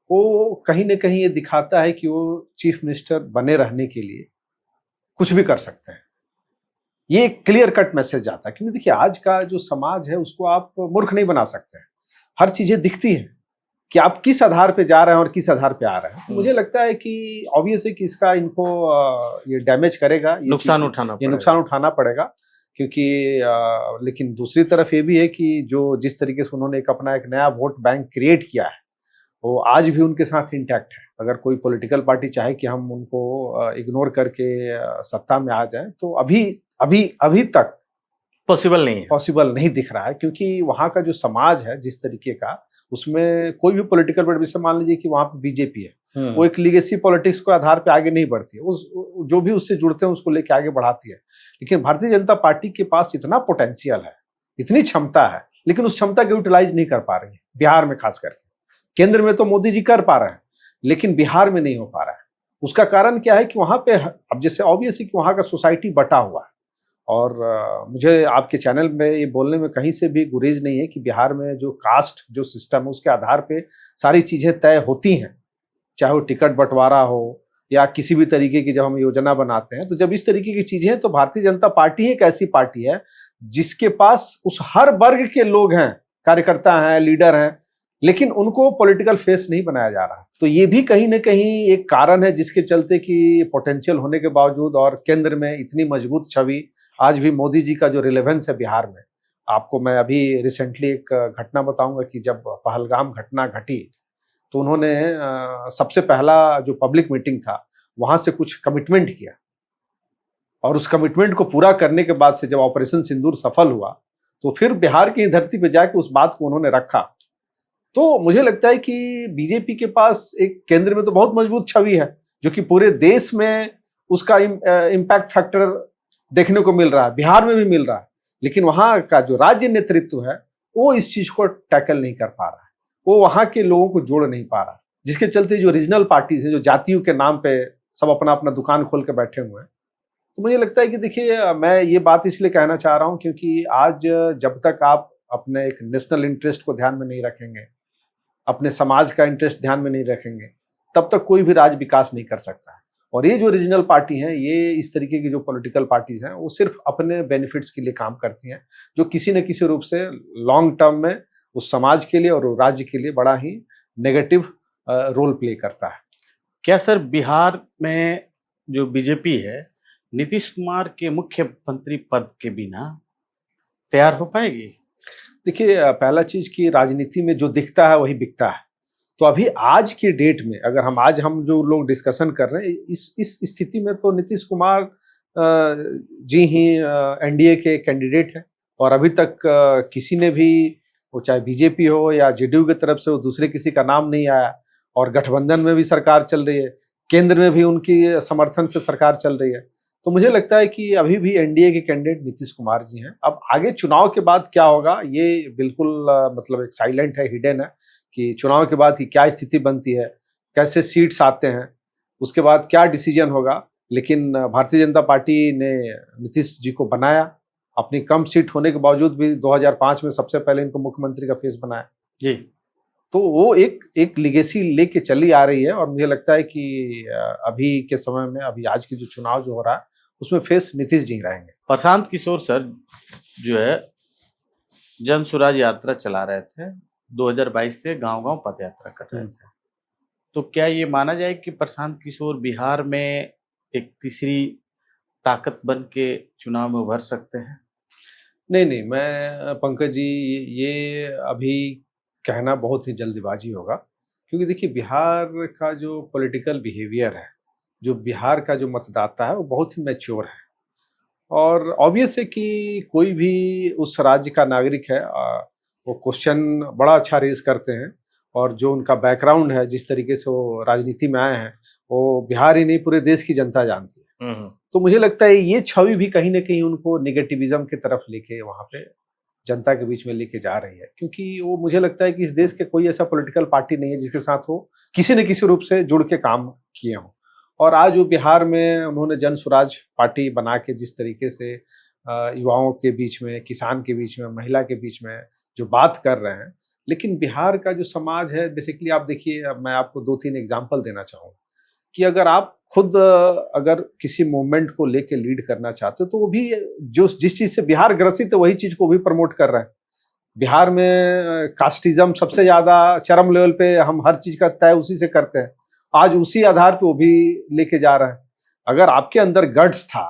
वो कहीं ना कहीं ये दिखाता है कि वो चीफ मिनिस्टर बने रहने के लिए कुछ भी कर सकते हैं। ये क्लियर कट मैसेज आता है, क्योंकि देखिए आज का जो समाज है उसको आप मूर्ख नहीं बना सकते हैं। हर चीजें दिखती हैं कि आप किस आधार पे जा रहे हैं और किस आधार पे आ रहे हैं। तो मुझे लगता है कि ऑब्वियस है कि इसका इनको ये डैमेज करेगा, ये नुकसान उठाना पड़ेगा, क्योंकि लेकिन दूसरी तरफ ये भी है कि जो जिस तरीके से उन्होंने अपना एक नया वोट बैंक क्रिएट किया है वो आज भी उनके साथ इंटैक्ट है। अगर कोई पॉलिटिकल पार्टी चाहे कि हम उनको इग्नोर करके सत्ता में आ जाए तो अभी तक पॉसिबल नहीं दिख रहा है, क्योंकि वहाँ का जो समाज है जिस तरीके का, उसमें कोई भी पॉलिटिकल पार्टी, जैसे मान लीजिए कि वहाँ पे बीजेपी है, वो एक लीगेसी पॉलिटिक्स के आधार पे आगे नहीं बढ़ती है, उस जो भी उससे जुड़ते हैं उसको लेके आगे बढ़ाती है। लेकिन भारतीय जनता पार्टी के पास इतना पोटेंशियल है, इतनी क्षमता है, लेकिन उस क्षमता को यूटिलाइज नहीं कर पा रही है बिहार में। खास करके केंद्र में तो मोदी जी कर पा रहे हैं, लेकिन बिहार में नहीं हो पा रहा है। उसका कारण क्या है कि वहां पे, अब जैसे ऑब्वियस है कि वहां का सोसाइटी बटा हुआ है, और मुझे आपके चैनल में ये बोलने में कहीं से भी गुरेज नहीं है कि बिहार में जो कास्ट जो सिस्टम है उसके आधार पे सारी चीजें तय होती हैं, चाहे वो टिकट बंटवारा हो या किसी भी तरीके की जब हम योजना बनाते हैं, तो जब इस तरीके की चीजें हैं तो भारतीय जनता पार्टी एक ऐसी पार्टी है जिसके पास उस हर वर्ग के लोग हैं, कार्यकर्ता हैं, लीडर हैं, लेकिन उनको पॉलिटिकल फेस नहीं बनाया जा रहा। तो ये भी कहीं ना कहीं एक कारण है जिसके चलते कि पोटेंशियल होने के बावजूद और केंद्र में इतनी मजबूत छवि, आज भी मोदी जी का जो रिलेवेंस है बिहार में। आपको मैं अभी रिसेंटली एक घटना बताऊंगा कि जब पहलगाम घटना घटी तो उन्होंने सबसे पहला जो पब्लिक मीटिंग था वहां से कुछ कमिटमेंट किया, और उस कमिटमेंट को पूरा करने के बाद से जब ऑपरेशन सिंदूर सफल हुआ तो फिर बिहार की धरती पर जाके उस बात को उन्होंने रखा। तो मुझे लगता है कि बीजेपी के पास एक केंद्र में तो बहुत मजबूत छवि है जो कि पूरे देश में उसका इम्पैक्ट फैक्टर देखने को मिल रहा है, बिहार में भी मिल रहा है, लेकिन वहां का जो राज्य नेतृत्व है वो इस चीज को टैकल नहीं कर पा रहा है, वो वहां के लोगों को जोड़ नहीं पा रहा है, जिसके चलते जो रीजनल पार्टीज हैं, जो जातियों के नाम पे सब अपना अपना दुकान खोल के बैठे हुए हैं। तो मुझे लगता है कि देखिए, मैं ये बात इसलिए कहना चाह रहा हूं क्योंकि आज जब तक आप अपने एक नेशनल इंटरेस्ट को ध्यान में नहीं रखेंगे, अपने समाज का इंटरेस्ट ध्यान में नहीं रखेंगे, तब तक कोई भी राज्य विकास नहीं कर सकता है। और ये जो रीजनल पार्टी हैं, ये इस तरीके की जो पॉलिटिकल पार्टीज हैं, वो सिर्फ अपने बेनिफिट्स के लिए काम करती हैं, जो किसी न किसी रूप से लॉन्ग टर्म में उस समाज के लिए और राज्य के लिए बड़ा ही नेगेटिव रोल प्ले करता है। क्या सर बिहार में जो बीजेपी है नीतीश कुमार के मुख्यमंत्री पद के बिना तैयार हो पाएगी? देखिए, पहला चीज की राजनीति में जो दिखता है वही बिकता है। तो अभी आज के डेट में अगर हम जो लोग डिस्कशन कर रहे हैं, इस स्थिति में तो नीतीश कुमार जी ही एनडीए के कैंडिडेट हैं, और अभी तक किसी ने भी, वो चाहे बीजेपी हो या जेडीयू की तरफ से, वो दूसरे किसी का नाम नहीं आया। और गठबंधन में भी सरकार चल रही है, केंद्र में भी उनकी समर्थन से सरकार चल रही है। तो मुझे लगता है कि अभी भी एनडीए के कैंडिडेट नीतीश कुमार जी हैं। अब आगे चुनाव के बाद क्या होगा, ये बिल्कुल मतलब एक साइलेंट है, हिडन है कि चुनाव के बाद की क्या स्थिति बनती है, कैसे सीट्स आते हैं, उसके बाद क्या डिसीजन होगा। लेकिन भारतीय जनता पार्टी ने नीतीश जी को बनाया, अपनी कम सीट होने के बावजूद भी 2005 में सबसे पहले इनको मुख्यमंत्री का फेस बनाया जी। तो वो एक लिगेसी लेके चली आ रही है। और मुझे लगता है कि अभी के समय में, अभी आज की जो चुनाव जो हो रहा है, उसमें फेस नीतीश जी रहेंगे। प्रशांत किशोर सर जो है जन स्वराज यात्रा चला रहे थे, 2022 से गांव-गांव पद यात्रा कर रहे थे। तो क्या ये माना जाए कि प्रशांत किशोर बिहार में एक तीसरी ताकत बन के चुनाव में उभर सकते हैं? नहीं, मैं पंकज जी, ये अभी कहना बहुत ही जल्दबाजी होगा, क्योंकि देखिए बिहार का जो पॉलिटिकल बिहेवियर है, जो बिहार का जो मतदाता है, वो बहुत ही मैच्योर है। और ऑब्वियस है कि कोई भी उस राज्य का नागरिक है, वो क्वेश्चन बड़ा अच्छा रेज करते हैं, और जो उनका बैकग्राउंड है, जिस तरीके से वो राजनीति में आए हैं, वो बिहार ही नहीं पूरे देश की जनता जानती है। तो मुझे लगता है ये छवि भी कहीं ना कहीं उनको निगेटिविज्म की तरफ लेके वहां पे जनता के बीच में लेके जा रही है, क्योंकि वो, मुझे लगता है कि इस देश के कोई ऐसा पॉलिटिकल पार्टी नहीं है जिसके साथ वो किसी न किसी रूप से जुड़ के काम किए हों। और आज वो बिहार में उन्होंने जन स्वराज पार्टी बना के जिस तरीके से युवाओं के बीच में, किसान के बीच में, महिला के बीच में जो बात कर रहे हैं, लेकिन बिहार का जो समाज है, बेसिकली आप देखिए, मैं आपको 2-3 एग्जाम्पल देना चाहूँगा कि अगर आप खुद अगर किसी मूवमेंट को लेके लीड करना चाहते हो, तो वो भी जो जिस चीज से बिहार ग्रसित है वही चीज को भी प्रमोट कर रहे हैं। बिहार में कास्टिज्म सबसे ज्यादा चरम लेवल पे, हम हर चीज का तय उसी से करते हैं। आज उसी आधार पे वो भी लेके जा रहा है। अगर आपके अंदर गट्स था,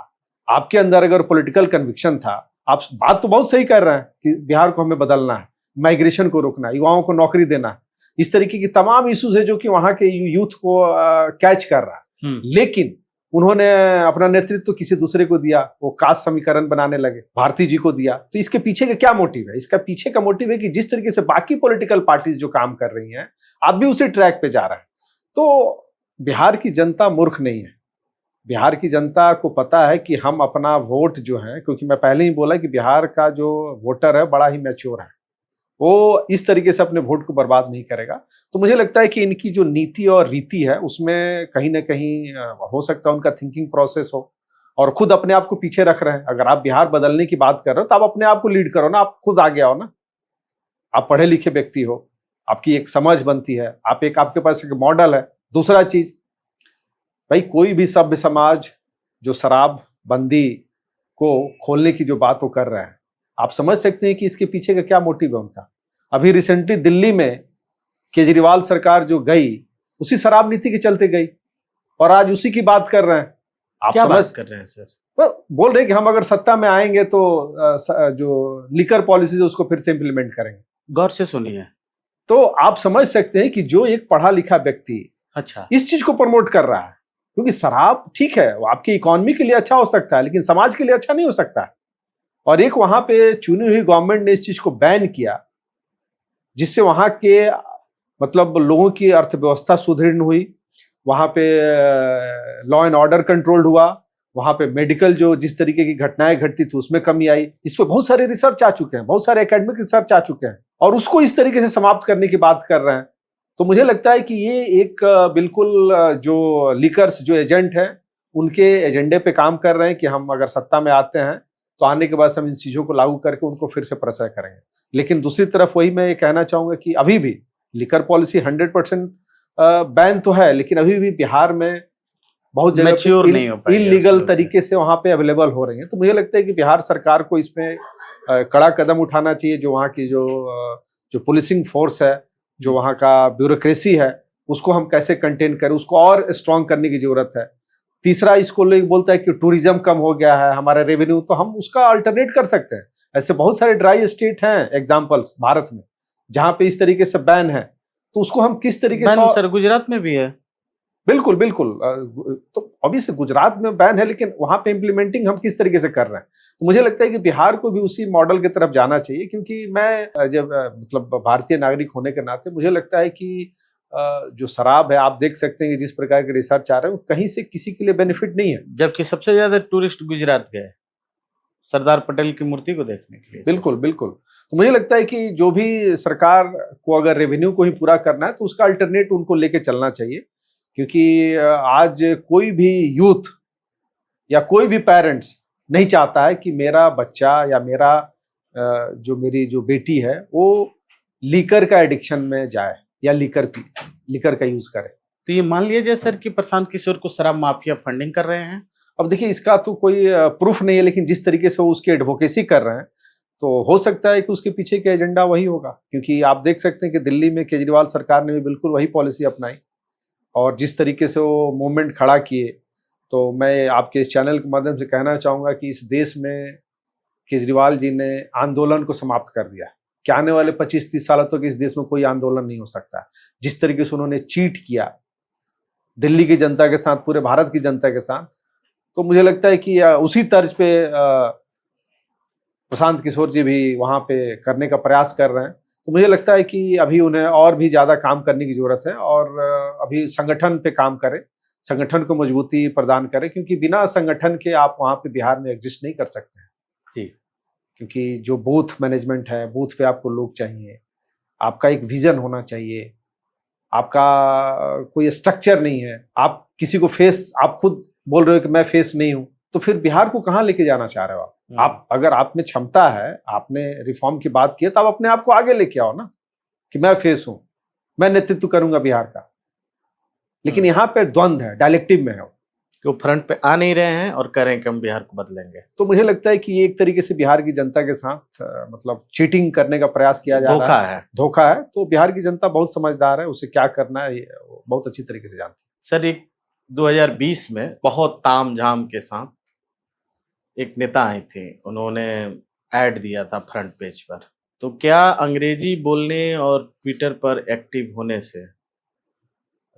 आपके अंदर अगर पॉलिटिकल कन्विक्शन था, आप बात तो बहुत सही कर रहे हैं कि बिहार को हमें बदलना है, माइग्रेशन को रोकना है, युवाओं को नौकरी देना है, इस तरीके की तमाम इश्यूज है जो कि वहां के यूथ को कैच कर रहा है। लेकिन उन्होंने अपना नेतृत्व किसी दूसरे को दिया, वो कास्ट समीकरण बनाने लगे, भारती जी को दिया। तो इसके पीछे का क्या मोटिव है? इसका पीछे का मोटिव है कि जिस तरीके से बाकी पॉलिटिकल पार्टीज जो काम कर रही हैं, आप भी उसी ट्रैक पे जा रहे हैं। तो बिहार की जनता मूर्ख नहीं है। बिहार की जनता को पता है कि हम अपना वोट जो है, क्योंकि मैं पहले ही बोला कि बिहार का जो वोटर है बड़ा ही मैच्योर है, वो इस तरीके से अपने वोट को बर्बाद नहीं करेगा। तो मुझे लगता है कि इनकी जो नीति और रीति है, उसमें कहीं ना कहीं हो सकता है उनका थिंकिंग प्रोसेस हो, और खुद अपने आप को पीछे रख रहे हैं। अगर आप बिहार बदलने की बात कर रहे हो तो आप अपने आप को लीड करो ना, आप खुद आगे आओ ना। आप पढ़े लिखे व्यक्ति हो, आपकी एक समझ बनती है, आपके पास एक मॉडल है। दूसरा चीज, भाई कोई भी सभ्य समाज जो शराब बंदी को खोलने की जो बात वो कर रहा है, आप समझ सकते हैं कि इसके पीछे का क्या मोटिव है उनका। अभी रिसेंटली दिल्ली में केजरीवाल सरकार जो गई, उसी शराब नीति के चलते गई, और आज उसी की बात कर रहे हैं। आप क्या समझ बात कर रहे हैं सर? बोल रहे हैं कि हम अगर सत्ता में आएंगे तो जो लिकर पॉलिसी है उसको फिर से इंप्लीमेंट करेंगे। गौर से सुनिए। तो आप समझ सकते हैं कि जो एक पढ़ा लिखा व्यक्ति अच्छा, इस चीज को प्रमोट कर रहा है, क्योंकि शराब ठीक है, वो आपकी इकोनॉमी के लिए अच्छा हो सकता है, लेकिन समाज के लिए अच्छा नहीं हो सकता है। और एक वहां पे चुनी हुई गवर्नमेंट ने इस चीज को बैन किया, जिससे वहां के मतलब लोगों की अर्थव्यवस्था सुदृढ़ हुई, वहां पे लॉ एंड ऑर्डर कंट्रोल्ड हुआ, वहां पे मेडिकल जो जिस तरीके की घटनाएं घटती थी उसमें कमी आई। इस पे बहुत सारे रिसर्च आ चुके हैं, बहुत सारे एकेडमिक रिसर्च आ चुके हैं, और उसको इस तरीके से समाप्त करने की बात कर रहे हैं। तो मुझे लगता है कि ये एक बिल्कुल जो लीकर्स जो एजेंट हैं उनके एजेंडे पे काम कर रहे हैं कि हम अगर सत्ता में आते हैं तो आने के बाद हम इन चीजों को लागू करके उनको फिर से प्रसार करेंगे। लेकिन दूसरी तरफ वही मैं ये कहना चाहूंगा कि अभी भी लिकर पॉलिसी 100% बैन तो है, लेकिन अभी भी बिहार में बहुत जगह मैच्योर नहीं हो पाई है इलीगल उस तरीके से वहां पे अवेलेबल हो रही है। तो मुझे लगता है कि बिहार सरकार को इसमें कड़ा कदम उठाना चाहिए। जो वहाँ की जो पुलिसिंग फोर्स है, जो वहाँ का ब्यूरोक्रेसी है, उसको हम कैसे कंटेन करें, उसको और स्ट्रांग करने की जरूरत है। तीसरा, इसको लोग बोलता है कि टूरिज्म कम हो गया है हमारा रेवेन्यू, तो हम उसका अल्टरनेट कर सकते हैं। ऐसे बहुत सारे ड्राई स्टेट हैं एग्जाम्पल्स भारत में जहां पे इस तरीके से बैन है, तो उसको हम किस तरीके से। सर गुजरात में भी है। बिल्कुल बिल्कुल। तो ऑब्वियसली गुजरात में बैन है, लेकिन वहां पे इम्प्लीमेंटिंग हम किस तरीके से कर रहे हैं। तो मुझे लगता है कि बिहार को भी उसी मॉडल की तरफ जाना चाहिए, क्योंकि मैं जब मतलब भारतीय नागरिक होने के नाते मुझे लगता है कि जो शराब है, आप देख सकते हैं कि जिस प्रकार के रिसर्च आ रहे हैं, कहीं से किसी के लिए बेनिफिट नहीं है। जबकि सबसे ज्यादा टूरिस्ट गुजरात गए सरदार पटेल की मूर्ति को देखने के लिए। बिल्कुल बिल्कुल। तो मुझे लगता है कि जो भी सरकार को अगर रेवेन्यू को ही पूरा करना है तो उसका अल्टरनेट उनको लेके चलना चाहिए, क्योंकि आज कोई भी यूथ या कोई भी पेरेंट्स नहीं चाहता है कि मेरा बच्चा या मेरी जो बेटी है वो लीकर का एडिक्शन में जाए या लीकर का यूज करे। तो ये मान लिया जाए सर कि प्रशांत किशोर को शराब माफिया फंडिंग कर रहे हैं। अब देखिए, इसका तो कोई प्रूफ नहीं है, लेकिन जिस तरीके से वो उसकी एडवोकेसी कर रहे हैं तो हो सकता है कि उसके पीछे का एजेंडा वही होगा। क्योंकि आप देख सकते हैं कि दिल्ली में केजरीवाल सरकार ने भी बिल्कुल वही पॉलिसी अपनाई, और जिस तरीके से वो मूवमेंट खड़ा किए, तो मैं आपके इस चैनल के माध्यम से कहना चाहूँगा कि इस देश में केजरीवाल जी ने आंदोलन को समाप्त कर दिया कि आने वाले 25-30 सालों तक इस देश में कोई आंदोलन नहीं हो सकता। जिस तरीके से उन्होंने चीट किया दिल्ली की जनता के साथ, पूरे भारत की जनता के साथ, तो मुझे लगता है कि उसी तर्ज पे प्रशांत किशोर जी भी वहाँ पे करने का प्रयास कर रहे हैं। तो मुझे लगता है कि अभी उन्हें और भी ज्यादा काम करने की जरूरत है, और अभी संगठन पे काम करें, संगठन को मजबूती प्रदान करें, क्योंकि बिना संगठन के आप वहाँ पे बिहार में एग्जिस्ट नहीं कर सकते हैं जी। क्योंकि जो बूथ मैनेजमेंट है, बूथ पे आपको लोग चाहिए, आपका एक विजन होना चाहिए, आपका कोई स्ट्रक्चर नहीं है, आप किसी को फेस, आप खुद बोल रहे हो कि मैं फेस नहीं हूं, तो फिर बिहार को कहाँ लेके जाना चाह रहे हो आप अगर आप में क्षमता है, आपने रिफॉर्म की बात की है, तो आप अपने आप को आगे लेके आओ ना कि मैं फेस हूं, मैं नेतृत्व करूंगा बिहार का। लेकिन यहाँ पे द्वंद्व है, डायलेक्टिव में है कि वो फ्रंट पे आ नहीं रहे हैं और कह रहे हैं कि हम बिहार को बदलेंगे। तो मुझे लगता है कि ये एक तरीके से बिहार की जनता के साथ मतलब चीटिंग करने का प्रयास किया जा रहा है, धोखा है। तो बिहार की जनता बहुत समझदार है, उसे क्या करना है बहुत अच्छी तरीके से जानती है। सर, एक 2020 में बहुत तामझाम के साथ एक नेता आई थी, उन्होंने ऐड दिया था फ्रंट पेज पर। तो क्या अंग्रेजी बोलने और ट्विटर पर एक्टिव होने से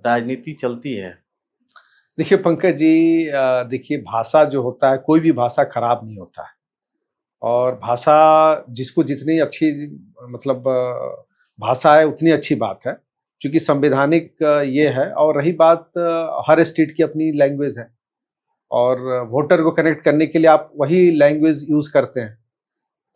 राजनीति चलती है? देखिए पंकज जी, देखिए भाषा जो होता है, कोई भी भाषा खराब नहीं होता है, और भाषा जिसको जितनी अच्छी मतलब भाषा है उतनी अच्छी बात है, क्योंकि संवैधानिक ये है। और रही बात, हर स्टेट की अपनी लैंग्वेज है, और वोटर को कनेक्ट करने के लिए आप वही लैंग्वेज यूज करते हैं।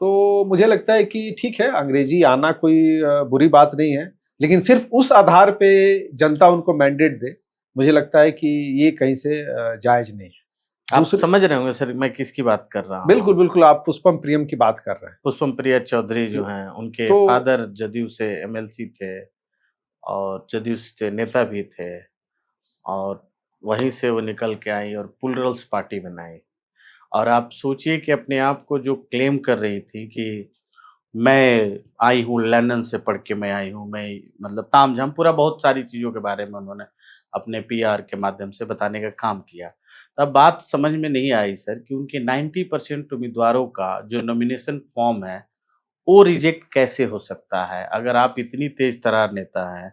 तो मुझे लगता है कि ठीक है, अंग्रेजी आना कोई बुरी बात नहीं है, लेकिन सिर्फ उस आधार पे जनता उनको मैंडेट दे, मुझे लगता है कि ये कहीं से जायज नहीं है। आप समझ रहे होंगे सर मैं किसकी बात कर रहा हूँ? बिल्कुल बिल्कुल, आप पुष्पम प्रियम की बात कर रहे हैं। पुष्पम प्रिया चौधरी जो हैं, उनके फादर जदयू से एमएलसी थे और जदयू से नेता भी थे, और वहीं से वो निकल के आई और प्लुरल्स पार्टी बनाई। और आप सोचिए कि अपने आप को जो क्लेम कर रही थी कि मैं आई हूँ लंदन से पढ़ के मैं आई हूँ, मैं मतलब तामझाम पूरा बहुत सारी चीज़ों के बारे में उन्होंने अपने पीआर के माध्यम से बताने का काम किया। तब बात समझ में नहीं आई सर कि उनके 90% उम्मीदवारों का जो नॉमिनेशन फॉर्म है, वो रिजेक्ट कैसे हो सकता है? अगर आप इतनी तेज़ तर्रार नेता हैं,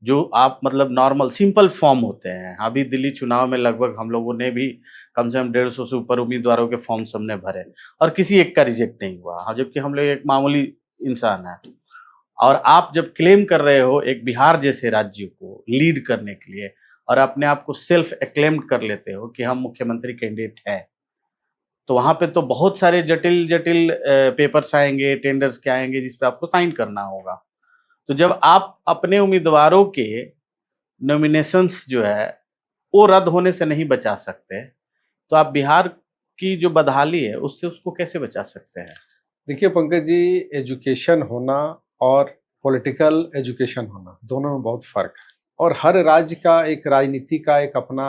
जो आप मतलब नॉर्मल सिंपल फॉर्म होते हैं। अभी दिल्ली चुनाव में लगभग हम लोगों ने भी कम से कम 150 से ऊपर उम्मीदवारों के फॉर्म्स हमने भरे और किसी एक का रिजेक्ट नहीं हुआ। हाँ, जबकि हम लोग एक मामूली इंसान हैं। और आप जब क्लेम कर रहे हो एक बिहार जैसे राज्य को लीड करने के लिए और अपने आप को सेल्फ एक्लेम्ड कर लेते हो कि हम मुख्यमंत्री कैंडिडेट हैं, तो वहाँ पे तो बहुत सारे जटिल-जटिल पेपर्स आएँगे, टेंडर्स के आएँगे जिस पे आपको साइन करना होगा। तो जब आप अपने उम्मीदवारों के नॉमिनेशंस जो है, वो रद्द होने से नहीं बचा सकते, तो आप बिहार की जो बदहाली है, उससे उसको कैसे बचा सकते हैं? देखिए पंकज जी, एजुकेशन होना और पॉलिटिकल एजुकेशन होना दोनों में बहुत फर्क है। और हर राज्य का एक राजनीति का एक अपना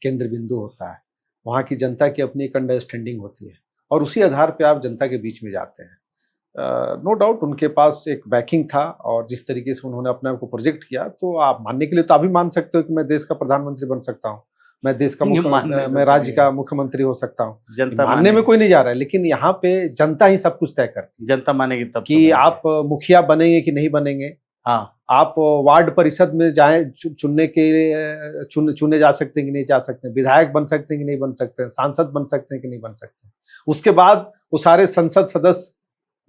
केंद्र बिंदु होता है। वहाँ की जनता की अपनी एक अंडरस्टैंडिंग होती है और उसी आधार पे आप जनता के बीच में जाते हैं। नो डाउट उनके पास एक बैकिंग था और जिस तरीके से उन्होंने अपने आप को प्रोजेक्ट किया, तो आप मानने के लिए तो आप भी मान सकते हो कि मैं देश का प्रधानमंत्री बन सकता हूँ, मैं देश का ये मानने से मैं तो राज्य नहीं का है, मुख्यमंत्री हो सकता हूँ। जनता मानने में मानेगी। कोई नहीं जा रहा है, लेकिन यहाँ पे जनता ही सब कुछ तय करती है जनता मानेगी तब तो कि बनेंगे। आप मुखिया बनेंगे कि नहीं बनेंगे, हाँ, आप वार्ड परिषद में जाएँ चुनने के चुने जा सकते हैं कि नहीं जा सकते हैं, विधायक बन सकते हैं कि नहीं बन सकते हैं, सांसद बन सकते हैं कि नहीं बन सकते हैं। उसके बाद वो सारे संसद सदस्य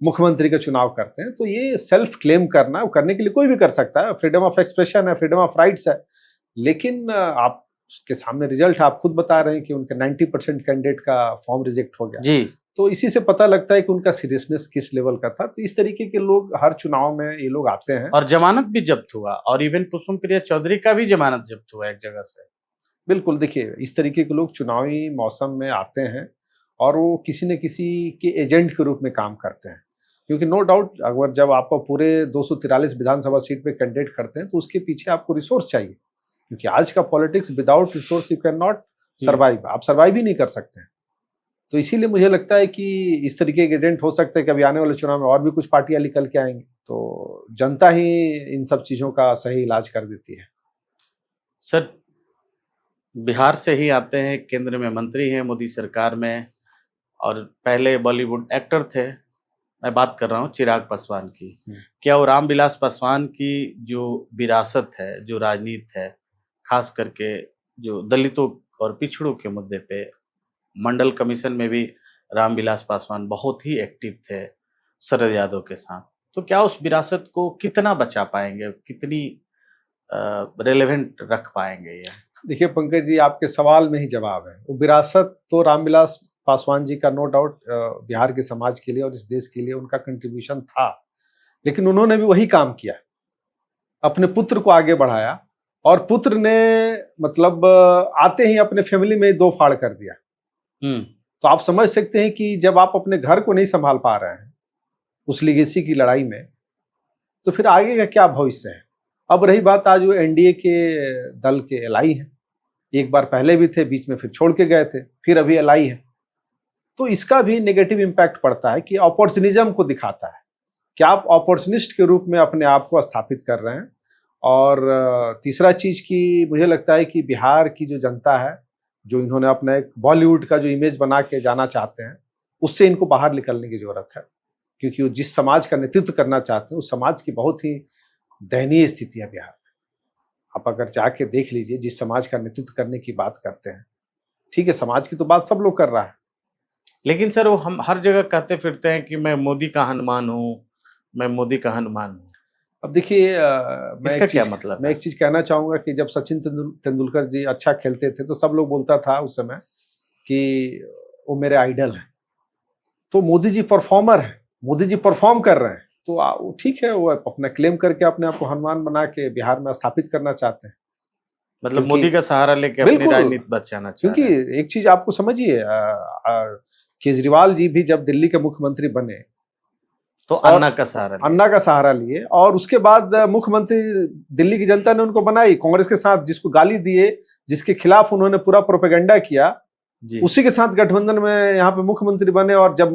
मुख्यमंत्री का चुनाव करते हैं। तो ये सेल्फ क्लेम करना, वो करने के लिए कोई भी कर सकता है, फ्रीडम ऑफ एक्सप्रेशन है, फ्रीडम ऑफ राइट्स है। लेकिन आपके सामने रिजल्ट आप खुद बता रहे हैं कि उनके 90% कैंडिडेट का फॉर्म रिजेक्ट हो गया। जी। तो इसी से पता लगता है कि उनका सीरियसनेस किस लेवल का था। तो इस तरीके के लोग हर चुनाव में ये लोग आते हैं। और जमानत भी जब्त हुआ और इवन पुष्पम प्रिया चौधरी का भी जमानत जब्त हुआ एक जगह से। बिल्कुल, देखिए इस तरीके के लोग चुनावी मौसम में आते हैं और वो किसी न किसी के एजेंट के रूप में काम करते हैं। क्योंकि नो डाउट अगर जब आप पूरे 243 विधानसभा सीट पे कैंडिडेट करते हैं, तो उसके पीछे आपको रिसोर्स चाहिए। क्योंकि आज का politics without resource you can not survive, आप सर्वाइव ही नहीं कर सकते हैं। तो इसीलिए मुझे लगता है कि इस तरीके के एजेंट हो सकते हैं कि अभी आने वाले चुनाव में और भी कुछ पार्टियां निकल के आएंगी। तो जनता ही इन सब चीज़ों का सही इलाज कर देती है। सर, बिहार से ही आते हैं, केंद्र में मंत्री हैं मोदी सरकार में और पहले बॉलीवुड एक्टर थे। मैं बात कर रहा हूँ चिराग पासवान की। क्या वो रामविलास पासवान की जो विरासत है, जो राजनीति है, खास करके जो दलितों और पिछड़ों के मुद्दे पे मंडल कमीशन में भी रामविलास पासवान बहुत ही एक्टिव थे शरद यादव के साथ। तो क्या उस विरासत को कितना बचा पाएंगे, कितनी रेलेवेंट रख पाएंगे ये? देखिए पंकज जी, आपके सवाल में ही जवाब है। वो विरासत तो रामविलास पासवान जी का नो डाउट बिहार के समाज के लिए और इस देश के लिए उनका कंट्रीब्यूशन था। लेकिन उन्होंने भी वही काम किया, अपने पुत्र को आगे बढ़ाया और पुत्र ने मतलब आते ही अपने फैमिली में दो फाड़ कर दिया। तो आप समझ सकते हैं कि जब आप अपने घर को नहीं संभाल पा रहे हैं उस लीगेसी की लड़ाई में, तो फिर आगे का क्या भविष्य है। अब रही बात, आज वो एनडीए के दल के एलआई हैं। एक बार पहले भी थे, बीच में फिर छोड़ के गए थे, फिर अभी एलआई है। तो इसका भी नेगेटिव इम्पैक्ट पड़ता है कि अपॉर्चुनिज्म को दिखाता है कि आप अपॉर्चुनिस्ट के रूप में अपने आप को स्थापित कर रहे हैं। और तीसरा चीज की मुझे लगता है कि बिहार की जो जनता है, जो इन्होंने अपना एक बॉलीवुड का जो इमेज बना के जाना चाहते हैं, उससे इनको बाहर निकलने की जरूरत है। क्योंकि वो जिस समाज का नेतृत्व करना चाहते हैं उस समाज की बहुत ही दयनीय स्थिति है बिहार में। आप अगर जाके देख लीजिए, जिस समाज का नेतृत्व करने की बात करते हैं, ठीक है समाज की तो बात सब लोग कर रहा है, लेकिन सर वो हम हर जगह कहते फिरते हैं कि मैं मोदी का हनुमान हूँ, मैं मोदी का हनुमान हूँ। अब देखिए इसका क्या मतलब मैं है? एक चीज कहना चाहूंगा कि जब सचिन तेंदुलकर जी अच्छा खेलते थे तो सब लोग बोलता था उस समय कि वो मेरे आइडल हैं। तो मोदी जी परफॉर्मर है, मोदी जी परफॉर्म कर रहे हैं, तो वो ठीक है, वो अपना क्लेम करके अपने आप को हनुमान बना के बिहार में स्थापित करना चाहते हैं। मतलब मोदी का सहारा लेके अपनी बिल्कुल, राजनीति बचाना चाह रहे हैं। क्योंकि एक चीज आपको समझिए, केजरीवाल जी भी जब दिल्ली के मुख्यमंत्री बने तो और अन्ना का सहारा लिया। अन्ना का सहारा लिए, और उसके बाद मुख्यमंत्री दिल्ली की जनता ने उनको बनाई कांग्रेस के साथ, जिसको गाली दिए, जिसके खिलाफ उन्होंने पूरा प्रोपेगेंडा किया, जी उसी के साथ गठबंधन में यहाँ पे मुख्यमंत्री बने। और जब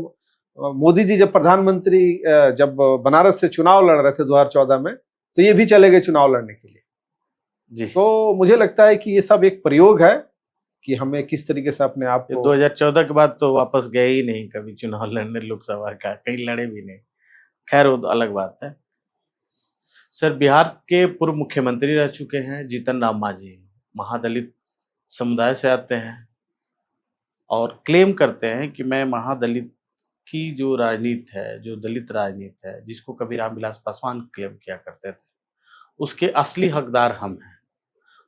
मोदी जी जब प्रधानमंत्री जब बनारस से चुनाव लड़ रहे थे 2014 में, तो ये भी चले गए चुनाव लड़ने के लिए। जी। तो मुझे लगता है कि ये सब एक प्रयोग है कि हमें किस तरीके से अपने आप को 2014 के बाद तो वापस गए ही नहीं कभी चुनाव लड़ने, लोकसभा का कहीं लड़े भी नहीं। खैर वो तो अलग बात है। सर, बिहार के पूर्व मुख्यमंत्री रह चुके हैं जीतन राम मांझी, महादलित समुदाय से आते हैं और क्लेम करते हैं कि मैं महादलित की जो राजनीति है, जो दलित राजनीति है, जिसको कभी रामविलास पासवान क्लेम किया करते थे, उसके असली हकदार हम हैं।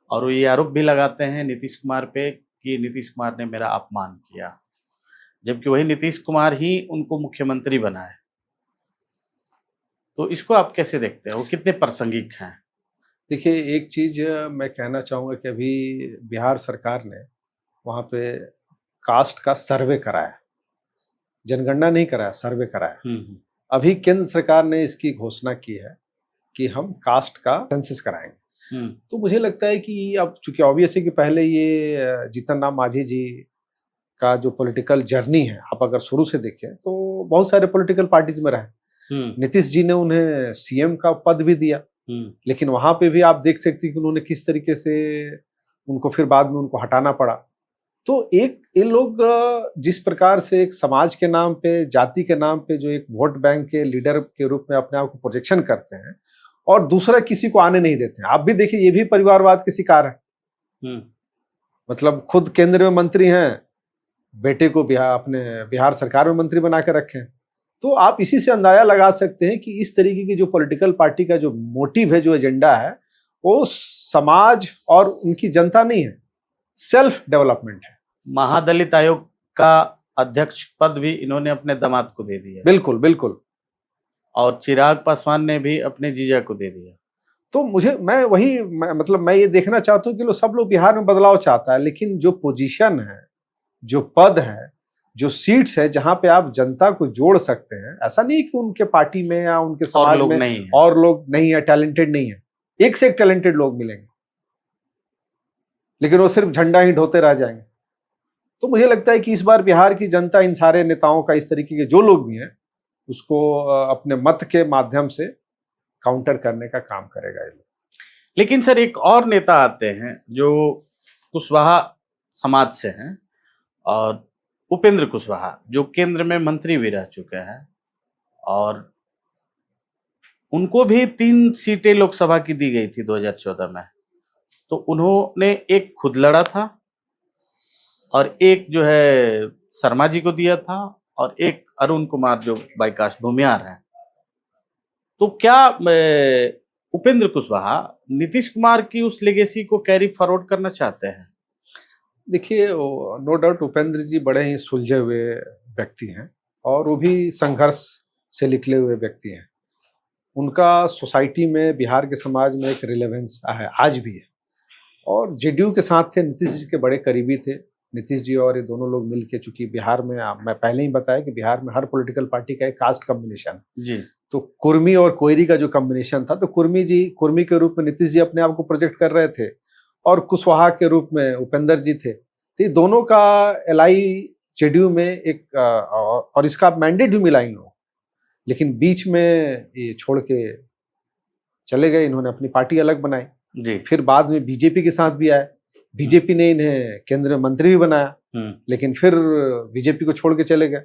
और वो ये आरोप भी लगाते हैं नीतीश कुमार पे कि नीतीश कुमार ने मेरा अपमान किया, जबकि वही नीतीश कुमार ही उनको मुख्यमंत्री बनाए। तो इसको आप कैसे देखते हैं, वो कितने प्रासंगिक हैं? देखिए, एक चीज मैं कहना चाहूंगा कि अभी बिहार सरकार ने वहां पे कास्ट का सर्वे कराया, जनगणना नहीं कराया, सर्वे कराया। अभी केंद्र सरकार ने इसकी घोषणा की है कि हम कास्ट का सेंसस कराएंगे। तो मुझे लगता है कि अब चूंकि ऑब्वियस है कि पहले ये जीतन राम मांझी जी का जो पॉलिटिकल जर्नी है, आप अगर शुरू से देखें तो बहुत सारे पॉलिटिकल पार्टीज में रहे। नीतीश जी ने उन्हें सीएम का पद भी दिया, लेकिन वहां पे भी आप देख सकते हैं कि उन्होंने किस तरीके से उनको फिर बाद में उनको हटाना पड़ा। तो एक ये लोग जिस प्रकार से एक समाज के नाम पे, जाति के नाम पे जो एक वोट बैंक के लीडर के रूप में अपने आप को प्रोजेक्शन करते हैं और दूसरा किसी को आने नहीं देते हैं। आप भी देखिए, ये भी परिवारवाद के शिकार है। मतलब खुद केंद्र में मंत्री हैं, बेटे को अपने बिहार सरकार में मंत्री बना के रखे। तो आप इसी से अंदाजा लगा सकते हैं कि इस तरीके की जो पॉलिटिकल पार्टी का जो मोटिव है, जो एजेंडा है, वो समाज और उनकी जनता नहीं है, सेल्फ डेवलपमेंट है। महादलित आयोग का अध्यक्ष पद भी इन्होंने अपने दामाद को दे दिया। बिल्कुल बिल्कुल। और चिराग पासवान ने भी अपने जीजा को दे दिया। तो मैं ये देखना चाहता हूँ कि सब लोग बिहार में बदलाव चाहता है, लेकिन जो पोजीशन है, जो पद है, जो सीट्स है, जहां पे आप जनता को जोड़ सकते हैं, ऐसा नहीं कि उनके पार्टी में या उनके समाज में और लोग नहीं है, टैलेंटेड नहीं है। एक से एक टैलेंटेड लोग मिलेंगे, लेकिन वो सिर्फ झंडा ही ढोते रह जाएंगे। तो मुझे लगता है कि इस बार बिहार की जनता इन सारे नेताओं का, इस तरीके के जो लोग भी हैं, उसको अपने मत के माध्यम से काउंटर करने का काम करेगा ये लोग। लेकिन सर, एक और नेता आते हैं जो कुशवाहा समाज से हैं, और उपेंद्र कुशवाहा, जो केंद्र में मंत्री भी रह चुके हैं, और उनको भी 3 सीटें लोकसभा की दी गई थी 2014 में। तो उन्होंने एक खुद लड़ा था, और एक जो है शर्मा जी को दिया था, और एक अरुण कुमार जो बाईकास्ट भूमिहार हैं। तो क्या उपेंद्र कुशवाहा नीतीश कुमार की उस लेगेसी को कैरी फॉरवर्ड करना चाहते हैं? देखिए, नो डाउट उपेंद्र जी बड़े ही सुलझे हुए व्यक्ति हैं, और वो भी संघर्ष से निकले हुए व्यक्ति हैं। उनका सोसाइटी में, बिहार के समाज में एक रिलेवेंस है, आज भी है। और जेडीयू के साथ थे, नीतीश जी के बड़े करीबी थे। नीतीश जी और ये दोनों लोग मिलके, चूंकि बिहार में, मैं पहले ही बताया कि बिहार में हर पॉलिटिकल पार्टी का एक कास्ट कॉम्बिनेशन जी। तो कुर्मी और कोयरी का जो कॉम्बिनेशन था, तो कुर्मी के रूप में नीतीश जी अपने आप को प्रोजेक्ट कर रहे थे, और कुशवाहा के रूप में उपेंद्र जी थे। तो ये दोनों का एलआई जेडीयू में एक और इसका मैंडेट भी मिला इन लोगों, लेकिन बीच में ये छोड़ के चले गए। इन्होंने अपनी पार्टी अलग बनाई जी। फिर बाद में बीजेपी के साथ भी आए, बीजेपी ने इन्हें केंद्रीय मंत्री भी बनाया, लेकिन फिर बीजेपी को छोड़ के चले गए।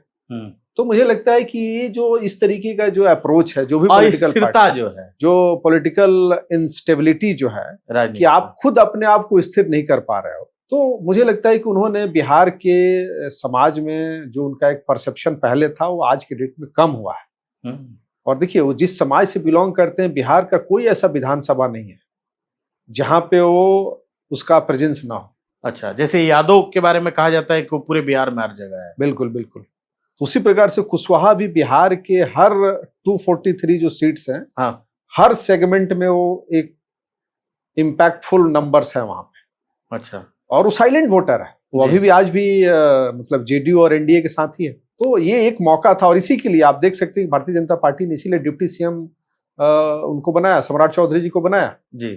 तो मुझे लगता है कि ये जो इस तरीके का जो अप्रोच है, जो भी पॉलिटिकल इंस्टेबिलिटी जो है, कि आप खुद अपने आप को स्थिर नहीं कर पा रहे हो, तो मुझे लगता है कि उन्होंने बिहार के समाज में जो उनका एक परसेप्शन पहले था, वो आज के डेट में कम हुआ है। और देखिए, वो जिस समाज से बिलोंग करते हैं, बिहार का कोई ऐसा विधानसभा नहीं है जहां पे वो उसका प्रेजेंस ना हो। अच्छा, जैसे यादव के बारे में कहा जाता है कि वो पूरे बिहार में हर जगह है। बिल्कुल बिल्कुल। उसी प्रकार से कुशवाहा भी बिहार के हर 243 जो सीट्स हैं, हाँ, हर सेगमेंट में वो एक इम्पैक्टफुल नंबर्स है वहां पे। अच्छा। और वो साइलेंट वोटर है, वो अभी भी आज भी मतलब जेडीयू और एनडीए के साथ ही है। तो ये एक मौका था, और इसी के लिए आप देख सकते हैं भारतीय जनता पार्टी ने इसीलिए डिप्टी सीएम उनको बनाया, सम्राट चौधरी जी को बनाया जी।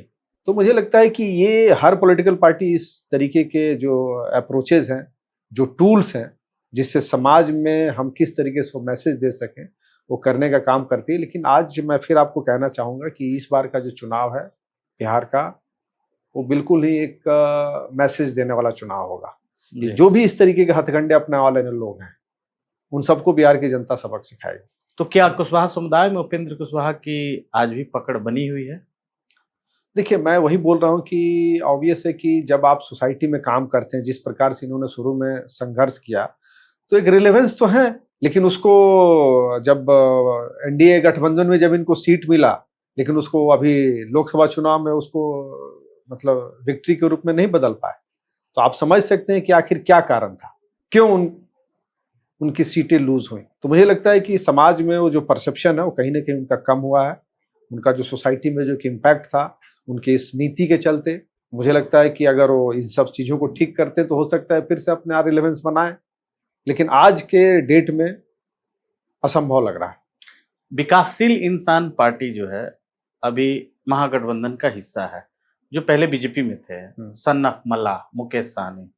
तो मुझे लगता है कि ये हर पॉलिटिकल पार्टी इस तरीके के जो अप्रोचेज हैं, जो टूल्स हैं, जिससे समाज में हम किस तरीके से मैसेज दे सकें, वो करने का काम करती है। लेकिन आज मैं फिर आपको कहना चाहूँगा कि इस बार का जो चुनाव है बिहार का, वो बिल्कुल ही एक मैसेज देने वाला चुनाव होगा। जो भी इस तरीके के हथकंडे अपनाने वाले लोग हैं, उन सबको बिहार की जनता सबक सिखाएगी। तो क्या कुशवाहा समुदाय में उपेंद्र कुशवाहा की आज भी पकड़ बनी हुई है? देखिए, मैं वही बोल रहा हूँ कि ऑब्वियस है कि जब आप सोसाइटी में काम करते हैं, जिस प्रकार से इन्होंने शुरू में संघर्ष किया, तो एक रिलेवेंस तो है, लेकिन उसको जब एनडीए गठबंधन में जब इनको सीट मिला, लेकिन उसको अभी लोकसभा चुनाव में उसको मतलब विक्ट्री के रूप में नहीं बदल पाए। तो आप समझ सकते हैं कि आखिर क्या कारण था, क्यों उनकी सीटें लूज हुई। तो मुझे लगता है कि समाज में वो जो परसेप्शन है वो कहीं ना कहीं उनका कम हुआ है। उनका जो सोसाइटी में जो इम्पैक्ट था उनकी इस नीति के चलते, मुझे लगता है कि अगर वो इन सब चीज़ों को ठीक करते तो हो सकता है फिर से अपने आप रिलेवेंस बनाए, लेकिन आज के डेट में असंभव लग रहा है। विकासशील इंसान पार्टी जो है अभी महागठबंधन का हिस्सा है, जो पहले बीजेपी में थे, सन ऑफ मल्ला मुकेश सहनी,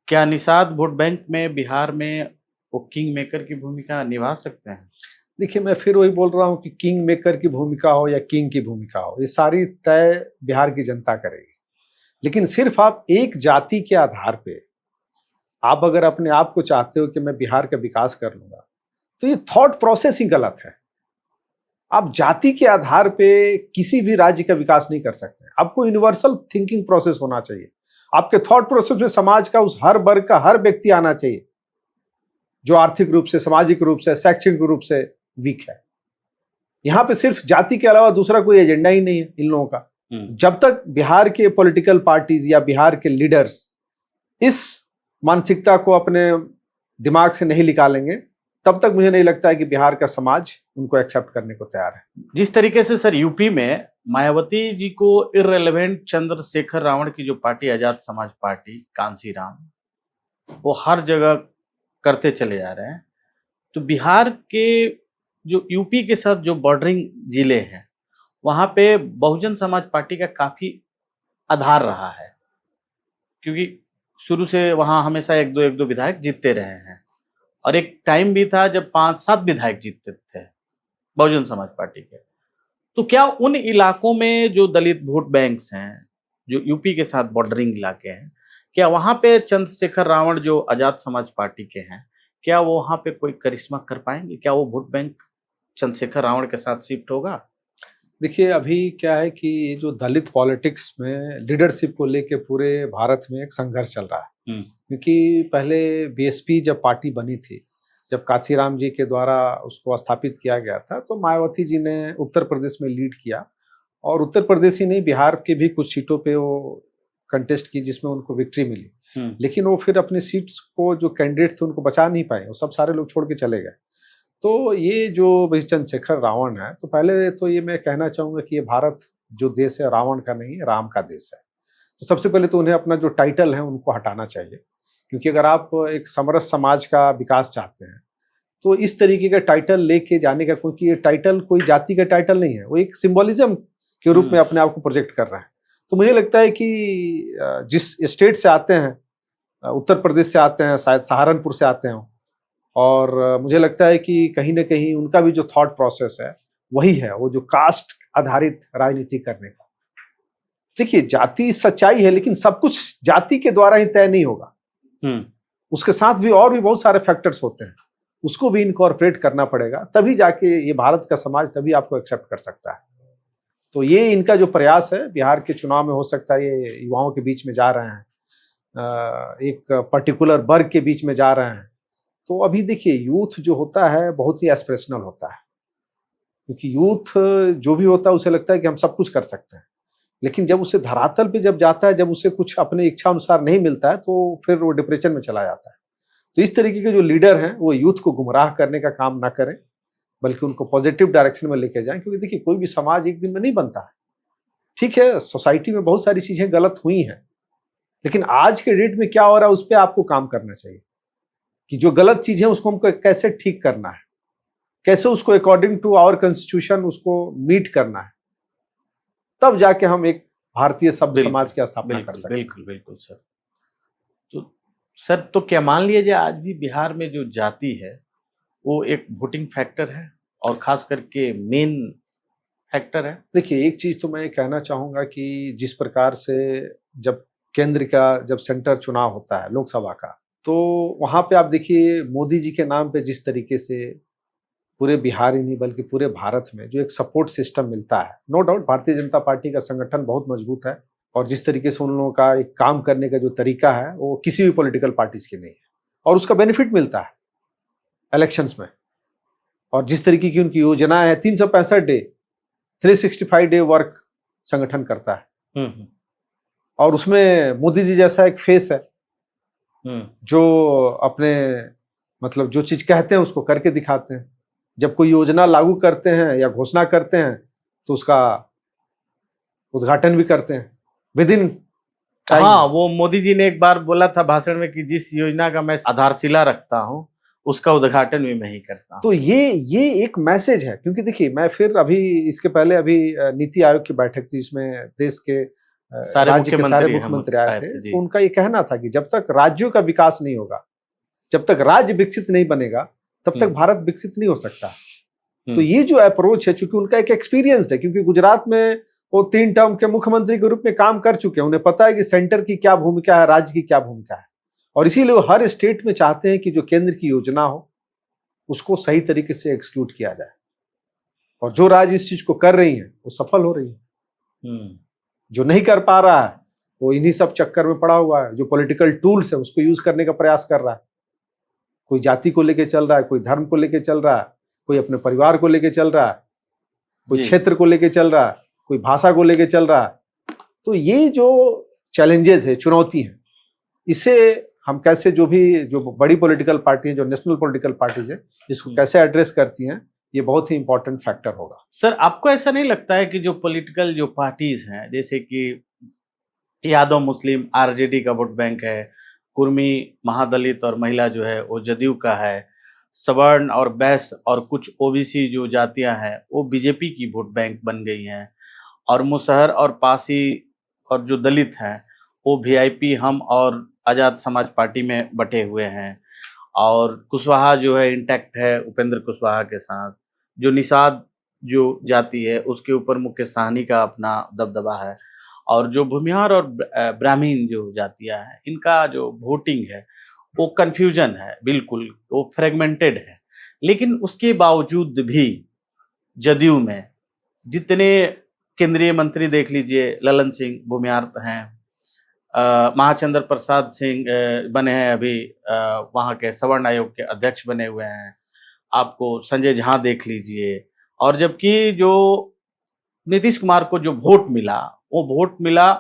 क्या निषाद वोट बैंक में बिहार में वो किंग मेकर की भूमिका निभा सकते हैं? देखिए, मैं फिर वही बोल रहा हूँ कि किंग मेकर की भूमिका हो या किंग की भूमिका हो, ये सारी तय बिहार की जनता करेगी। लेकिन सिर्फ आप एक जाति के आधार पे आप अगर अपने आप को चाहते हो कि मैं बिहार का विकास कर लूंगा, तो ये थॉट प्रोसेस ही गलत है। आप जाति के आधार पे किसी भी राज्य का विकास नहीं कर सकते। आपको यूनिवर्सल थिंकिंग प्रोसेस होना चाहिए। आपके थॉट प्रोसेस में समाज का उस हर वर्ग का हर व्यक्ति आना चाहिए जो आर्थिक रूप से, सामाजिक रूप से, शैक्षणिक रूप से वीक है। यहां पे सिर्फ जाति के अलावा दूसरा कोई एजेंडा ही नहीं है इन लोगों का। जब तक बिहार के पॉलिटिकल पार्टीज या बिहार के लीडर्स इस मानसिकता को अपने दिमाग से नहीं निकालेंगे, तब तक मुझे नहीं लगता है कि बिहार का समाज उनको एक्सेप्ट करने को तैयार है। जिस तरीके से सर यूपी में मायावती जी को इररिलेवेंट चंद्रशेखर रावण की जो पार्टी आजाद समाज पार्टी कांसी राम, वो हर जगह करते चले जा रहे हैं, तो बिहार के जो यूपी के साथ जो बॉर्डरिंग जिले हैं वहां पे बहुजन समाज पार्टी का काफी आधार रहा है, क्योंकि शुरू से वहां हमेशा एक दो विधायक जीतते रहे हैं, और एक टाइम भी था जब 5-7 विधायक जीतते थे बहुजन समाज पार्टी के। तो क्या उन इलाकों में जो दलित वोट बैंक्स हैं, जो यूपी के साथ बॉर्डरिंग इलाके हैं, क्या वहां पे चंद्रशेखर रावण जो आजाद समाज पार्टी के हैं, क्या वो वहां पे कोई करिश्मा कर पाएंगे? क्या वो वोट बैंक चंद्रशेखर रावण के साथ शिफ्ट होगा? देखिए, अभी क्या है कि ये जो दलित पॉलिटिक्स में लीडरशिप को लेके पूरे भारत में एक संघर्ष चल रहा है। क्योंकि पहले बीएसपी जब पार्टी बनी थी, जब कांसीराम जी के द्वारा उसको स्थापित किया गया था, तो मायावती जी ने उत्तर प्रदेश में लीड किया, और उत्तर प्रदेश ही नहीं, बिहार के भी कुछ सीटों पे वो कंटेस्ट की जिसमें उनको विक्ट्री मिली। लेकिन वो फिर अपने सीट्स को जो कैंडिडेट थे उनको बचा नहीं पाए, वो सब सारे लोग छोड़ के चले गए। तो ये जो चंद्रशेखर रावण है, तो पहले तो ये मैं कहना चाहूँगा कि ये भारत जो देश है रावण का नहीं है, राम का देश है। तो सबसे पहले तो उन्हें अपना जो टाइटल है उनको हटाना चाहिए, क्योंकि अगर आप एक समरस समाज का विकास चाहते हैं तो इस तरीके का टाइटल लेके जाने का, क्योंकि ये टाइटल कोई जाति का टाइटल नहीं है, वो एक सिंबोलिज्म के रूप में अपने आप को प्रोजेक्ट कर रहे हैं। तो मुझे लगता है कि जिस स्टेट से आते हैं, उत्तर प्रदेश से आते हैं, शायद सहारनपुर से आते हैं, और मुझे लगता है कि कहीं ना कहीं उनका भी जो थॉट प्रोसेस है वही है, वो जो कास्ट आधारित राजनीति करने का। देखिए, जाति सच्चाई है, लेकिन सब कुछ जाति के द्वारा ही तय नहीं होगा। उसके साथ भी और भी बहुत सारे फैक्टर्स होते हैं, उसको भी इनकॉर्पोरेट करना पड़ेगा, तभी जाके ये भारत का समाज तभी आपको एक्सेप्ट कर सकता है। तो ये इनका जो प्रयास है बिहार के चुनाव में, हो सकता है ये युवाओं के बीच में जा रहे हैं, एक पर्टिकुलर वर्ग के बीच में जा रहे हैं। तो अभी देखिए, यूथ जो होता है बहुत ही एस्पिरेशनल होता है, क्योंकि यूथ जो भी होता है उसे लगता है कि हम सब कुछ कर सकते हैं, लेकिन जब उसे धरातल पे जब जाता है, जब उसे कुछ अपने इच्छा अनुसार नहीं मिलता है, तो फिर वो डिप्रेशन में चला जाता है। तो इस तरीके के जो लीडर हैं वो यूथ को गुमराह करने का काम ना करें, बल्कि उनको पॉजिटिव डायरेक्शन में लेके जाएं, क्योंकि देखिए, कोई भी समाज एक दिन में नहीं बनता है। ठीक है, सोसाइटी में बहुत सारी चीजें गलत हुई हैं, लेकिन आज के डेट में क्या हो रहा है उस पर आपको काम करना चाहिए। कि जो गलत चीज है उसको हमको कैसे ठीक करना है, कैसे उसको अकॉर्डिंग टू आवर कॉन्स्टिट्यूशन उसको मीट करना है, तब जाके हम एक भारतीय सभ्य समाज की स्थापना कर सकते हैं। बिल्कुल बिल्कुल सर। तो सर, तो क्या मान लिया जाए आज भी बिहार में जो जाति है वो एक वोटिंग फैक्टर है और खास करके मेन फैक्टर है? देखिए, एक चीज तो मैं कहना चाहूंगा कि जिस प्रकार से जब केंद्र का जब सेंटर चुनाव होता है लोकसभा का, तो वहां पे आप देखिए मोदी जी के नाम पे जिस तरीके से पूरे बिहार ही नहीं बल्कि पूरे भारत में जो एक सपोर्ट सिस्टम मिलता है, no doubt Bharatiya Janata party का संगठन बहुत मजबूत है और जिस तरीके से उन लोगों का एक काम करने का जो तरीका है वो किसी भी पॉलिटिकल पार्टीज के नहीं है और उसका बेनिफिट मिलता है इलेक्शंस में। और जिस तरीके की उनकी योजना है 365 डे 365 डे वर्क संगठन करता है और उसमें मोदी जी जैसा एक फेस है जो अपने मतलब जो चीज कहते हैं उसको करके दिखाते हैं। जब कोई योजना लागू करते हैं या घोषणा करते हैं तो उसका उद्घाटन भी करते हैं विद इन। हाँ, वो मोदी जी ने एक बार बोला था भाषण में कि जिस योजना का मैं आधारशिला रखता हूँ उसका उद्घाटन भी मैं ही करता हूँ। तो ये एक मैसेज है, क्योंकि देखिए मैं फिर अभी इसके पहले अभी नीति आयोग की बैठक थी, इसमें देश के राज्य के सारे मुख्यमंत्री आए थे, तो उनका ये कहना था कि जब तक राज्यों का विकास नहीं होगा, जब तक राज्य विकसित नहीं बनेगा, तब तक भारत विकसित नहीं हो सकता। तो ये जो अप्रोच है, चूंकि उनका एक एक्सपीरियंस है, क्योंकि गुजरात में वो 3 टर्म के मुख्यमंत्री के रूप में काम कर चुके हैं, उन्हें पता है कि सेंटर की क्या भूमिका है, राज्य की क्या भूमिका है, और इसीलिए वो हर स्टेट में चाहते हैं कि जो केंद्र की योजना हो उसको सही तरीके से एग्जीक्यूट किया जाए, और जो राज्य इस चीज को कर रही है वो सफल हो रही है। जो नहीं कर पा रहा है वो इन्हीं सब चक्कर में पड़ा हुआ है, जो पॉलिटिकल टूल्स है उसको यूज करने का प्रयास कर रहा है। कोई जाति को लेके चल रहा है, कोई धर्म को लेके चल रहा है, कोई अपने परिवार को लेके चल रहा है, कोई क्षेत्र को लेके चल रहा है, कोई भाषा को लेके चल रहा है। तो ये जो चैलेंजेस है, चुनौती है, इसे हम कैसे जो बड़ी पॉलिटिकल पार्टी है, जो नेशनल पॉलिटिकल पार्टीज है, इसको कैसे एड्रेस करती हैं, ये बहुत ही इंपॉर्टेंट फैक्टर होगा। सर, आपको ऐसा नहीं लगता है कि जो पॉलिटिकल जो पार्टीज हैं, जैसे कि यादव मुस्लिम आरजेडी का वोट बैंक है, कुर्मी महादलित और महिला जो है वो जदयू का है, सवर्ण और बैस और कुछ ओबीसी जो जातियां हैं वो बीजेपी की वोट बैंक बन गई हैं, और मुसहर और पासी और जो दलित हैं वो वीआईपी हम और आज़ाद समाज पार्टी में बटे हुए हैं, और कुशवाहा जो है इंटैक्ट है उपेंद्र कुशवाहा के साथ। जो निषाद जो जाति है उसके ऊपर मुकेश साहनी का अपना दबदबा है, और जो भूमिहार और ब्राह्मीण जो जातियां हैं इनका जो वोटिंग है वो कन्फ्यूजन है, बिल्कुल वो फ्रेगमेंटेड है। लेकिन उसके बावजूद भी जदयू में जितने केंद्रीय मंत्री देख लीजिए, ललन सिंह भूमिहार हैं, महाचंद्र प्रसाद सिंह बने हैं अभी, वहाँ के सवर्ण आयोग के अध्यक्ष बने हुए हैं, आपको संजय झा देख लीजिए, और जबकि जो नीतीश कुमार को जो वोट मिला वो वोट मिला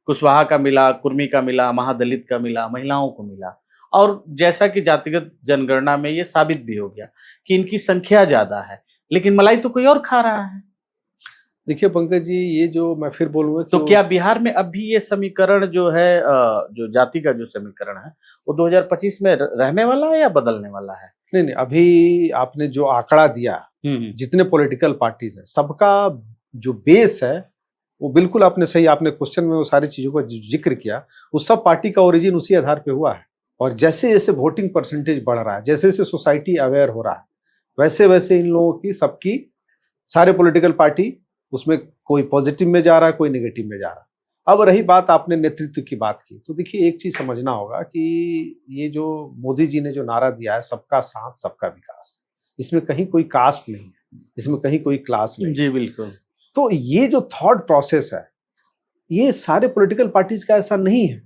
कुशवाहा का मिला, कुर्मी का मिला, महादलित का मिला, महिलाओं को मिला, और जैसा कि जातिगत जनगणना में ये साबित भी हो गया कि इनकी संख्या ज्यादा है, लेकिन मलाई तो कोई और खा रहा है। देखिए पंकज जी, ये जो मैं फिर बोलूंगा तो क्या बिहार में अब भी ये समीकरण जो है, जो जाति का जो समीकरण है वो 2025 में रहने वाला है या बदलने वाला है? नहीं, अभी आपने जो आंकड़ा दिया, जितने पॉलिटिकल पार्टीज है सबका जो बेस है वो बिल्कुल आपने सही, आपने क्वेश्चन में वो सारी चीजों का जिक्र किया, वो सब पार्टी का ओरिजिन उसी आधार पे हुआ है। और जैसे जैसे वोटिंग परसेंटेज बढ़ रहा है, जैसे जैसे सोसाइटी अवेयर हो रहा है, वैसे वैसे इन लोगों की सबकी सारे पॉलिटिकल पार्टी उसमें कोई पॉजिटिव में जा रहा है, कोई नेगेटिव में जा रहा है। अब रही बात आपने नेतृत्व की बात की, तो देखिए एक चीज समझना होगा कि ये जो मोदी जी ने जो नारा दिया है सबका साथ सबका विकास, इसमें कहीं कोई कास्ट नहीं है, इसमें कहीं कोई क्लास नहीं। जी बिल्कुल। तो ये जो थॉट प्रोसेस है ये सारे पॉलिटिकल पार्टीज का ऐसा नहीं है,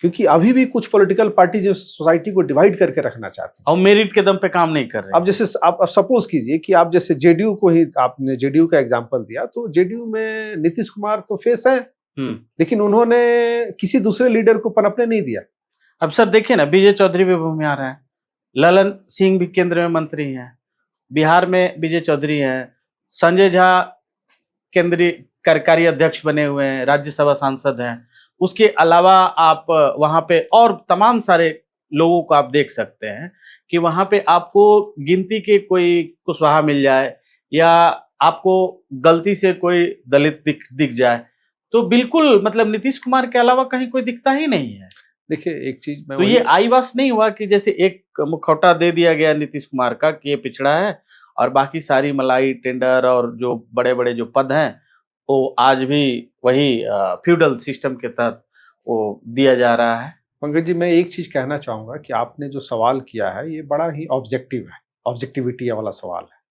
क्योंकि अभी भी कुछ पॉलिटिकल पार्टी जो सोसाइटी को डिवाइड करके रखना चाहती है और मेरिट के दम पे काम नहीं कर रहे। अब जैसे आप सपोज कीजिए कि आप जैसे जेडीयू को ही, आपने जेडीयू का एग्जांपल दिया, तो जेडीयू में नीतीश कुमार तो फेस है, लेकिन उन्होंने किसी दूसरे लीडर को पनपने नहीं दिया। अब सर देखिए ना, विजय चौधरी भी भूमिहार हैं, ललन सिंह भी केंद्र में मंत्री हैं, बिहार में विजय चौधरी हैं, संजय झा केंद्रीय कार्यकारी अध्यक्ष बने हुए हैं, राज्यसभा सांसद हैं, उसके अलावा आप वहां पे और तमाम सारे लोगों को आप देख सकते हैं कि वहां पे आपको गिनती के कोई कुशवाहा मिल जाए या आपको गलती से कोई दलित दिख जाए, तो बिल्कुल मतलब नीतीश कुमार के अलावा कहीं कोई दिखता ही नहीं है। देखिए एक चीज मैं तो ये आईवास नहीं हुआ कि जैसे एक मुखौटा दे दिया गया नीतीश कुमार का कि ये पिछड़ा है और बाकी सारी मलाई टेंडर और जो बड़े बड़े जो पद हैं वो आज भी वही फ्यूडल सिस्टम के तहत वो दिया जा रहा है। पंकज जी, मैं एक चीज कहना चाहूंगा कि आपने जो सवाल किया है ये बड़ा ही ऑब्जेक्टिव है, ऑब्जेक्टिविटी वाला सवाल है।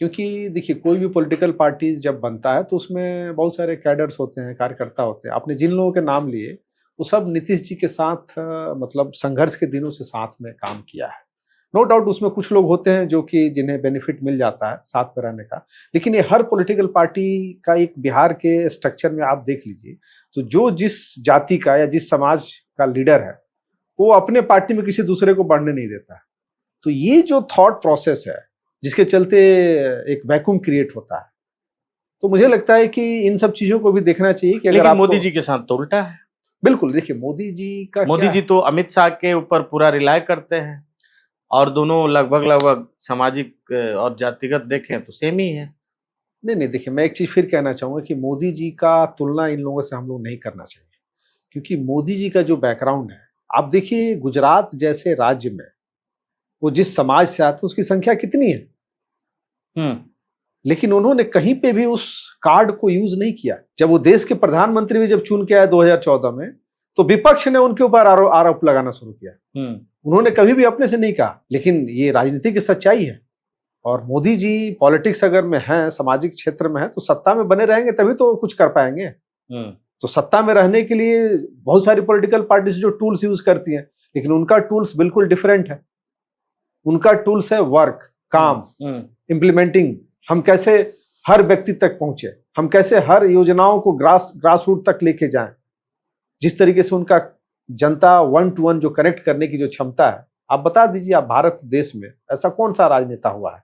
क्योंकि देखिए कोई भी पॉलिटिकल पार्टी जब बनता है तो उसमें बहुत सारे कैडर्स होते हैं, कार्यकर्ता होते हैं। आपने जिन लोगों के नाम लिए वो सब नीतीश जी के साथ मतलब संघर्ष के दिनों से साथ में काम किया है। नो डाउट उसमें कुछ लोग होते हैं जो कि जिन्हें बेनिफिट मिल जाता है साथ में रहने का, लेकिन ये हर पॉलिटिकल पार्टी का एक बिहार के स्ट्रक्चर में आप देख लीजिए तो जो जिस जाति का या जिस समाज का लीडर है वो अपने पार्टी में किसी दूसरे को बढ़ने नहीं देता है। तो ये जो थॉट प्रोसेस है जिसके चलते एक वैक्यूम क्रिएट होता है, तो मुझे लगता है कि इन सब चीजों को भी देखना चाहिए कि अगर मोदी जी के साथ तो उल्टा है। बिल्कुल, देखिए मोदी जी तो अमित शाह के ऊपर पूरा रिलाय करते हैं और दोनों लगभग सामाजिक और जातिगत देखें तो सेम ही है। नहीं, देखिए मैं एक चीज फिर कहना चाहूंगा कि मोदी जी का तुलना इन लोगों से हम लोग नहीं करना चाहिए, क्योंकि मोदी जी का जो बैकग्राउंड है, आप देखिए गुजरात जैसे राज्य में वो जिस समाज से आते हैं उसकी संख्या कितनी है, लेकिन उन्होंने कहीं पे भी उस कार्ड को यूज नहीं किया। जब वो देश के प्रधानमंत्री भी जब चुन के आए 2014 में, तो विपक्ष ने उनके ऊपर आरोप लगाना शुरू किया। उन्होंने कभी भी अपने से नहीं कहा, लेकिन ये राजनीति की सच्चाई है। और मोदी जी पॉलिटिक्स अगर में हैं, सामाजिक क्षेत्र में है, तो सत्ता में बने रहेंगे तभी तो कुछ कर पाएंगे। तो सत्ता में रहने के लिए बहुत सारी पॉलिटिकल पार्टीज जो टूल्स यूज करती हैं, लेकिन उनका टूल्स बिल्कुल डिफरेंट है। उनका टूल्स है वर्क, काम, इम्प्लीमेंटिंग। हम कैसे हर व्यक्ति तक पहुंचे, हम कैसे हर योजनाओं को ग्रास रूट तक लेके जाएं। जिस तरीके से उनका जनता 1 to 1 जो कनेक्ट करने की जो क्षमता है, आप बता दीजिए, आप भारत देश में ऐसा कौन सा राजनेता हुआ है,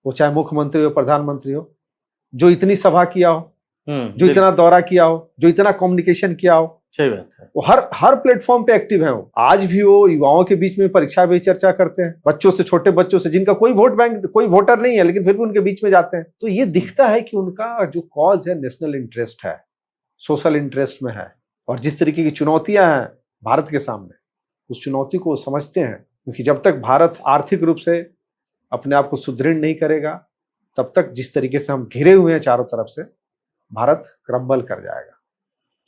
वो चाहे मुख्यमंत्री हो, प्रधानमंत्री हो, जो इतनी सभा किया हो, जो इतना दौरा किया हो, जो इतना कम्युनिकेशन किया हो। सही बात है। वो हर प्लेटफॉर्म पे एक्टिव हैं। वो आज भी वो युवाओं के बीच में परीक्षा पे चर्चा करते हैं, बच्चों से, छोटे बच्चों से, जिनका कोई वोट बैंक, कोई वोटर नहीं है, लेकिन फिर भी उनके बीच में जाते हैं। तो ये दिखता है कि उनका जो कॉज है नेशनल इंटरेस्ट है, सोशल इंटरेस्ट में है। और जिस तरीके की चुनौतियां हैं भारत के सामने, उस चुनौती को समझते हैं, क्योंकि जब तक भारत आर्थिक रूप से अपने आप को सुदृढ़ नहीं करेगा, तब तक जिस तरीके से हम घिरे हुए हैं चारों तरफ से, भारत क्रम्बल कर जाएगा।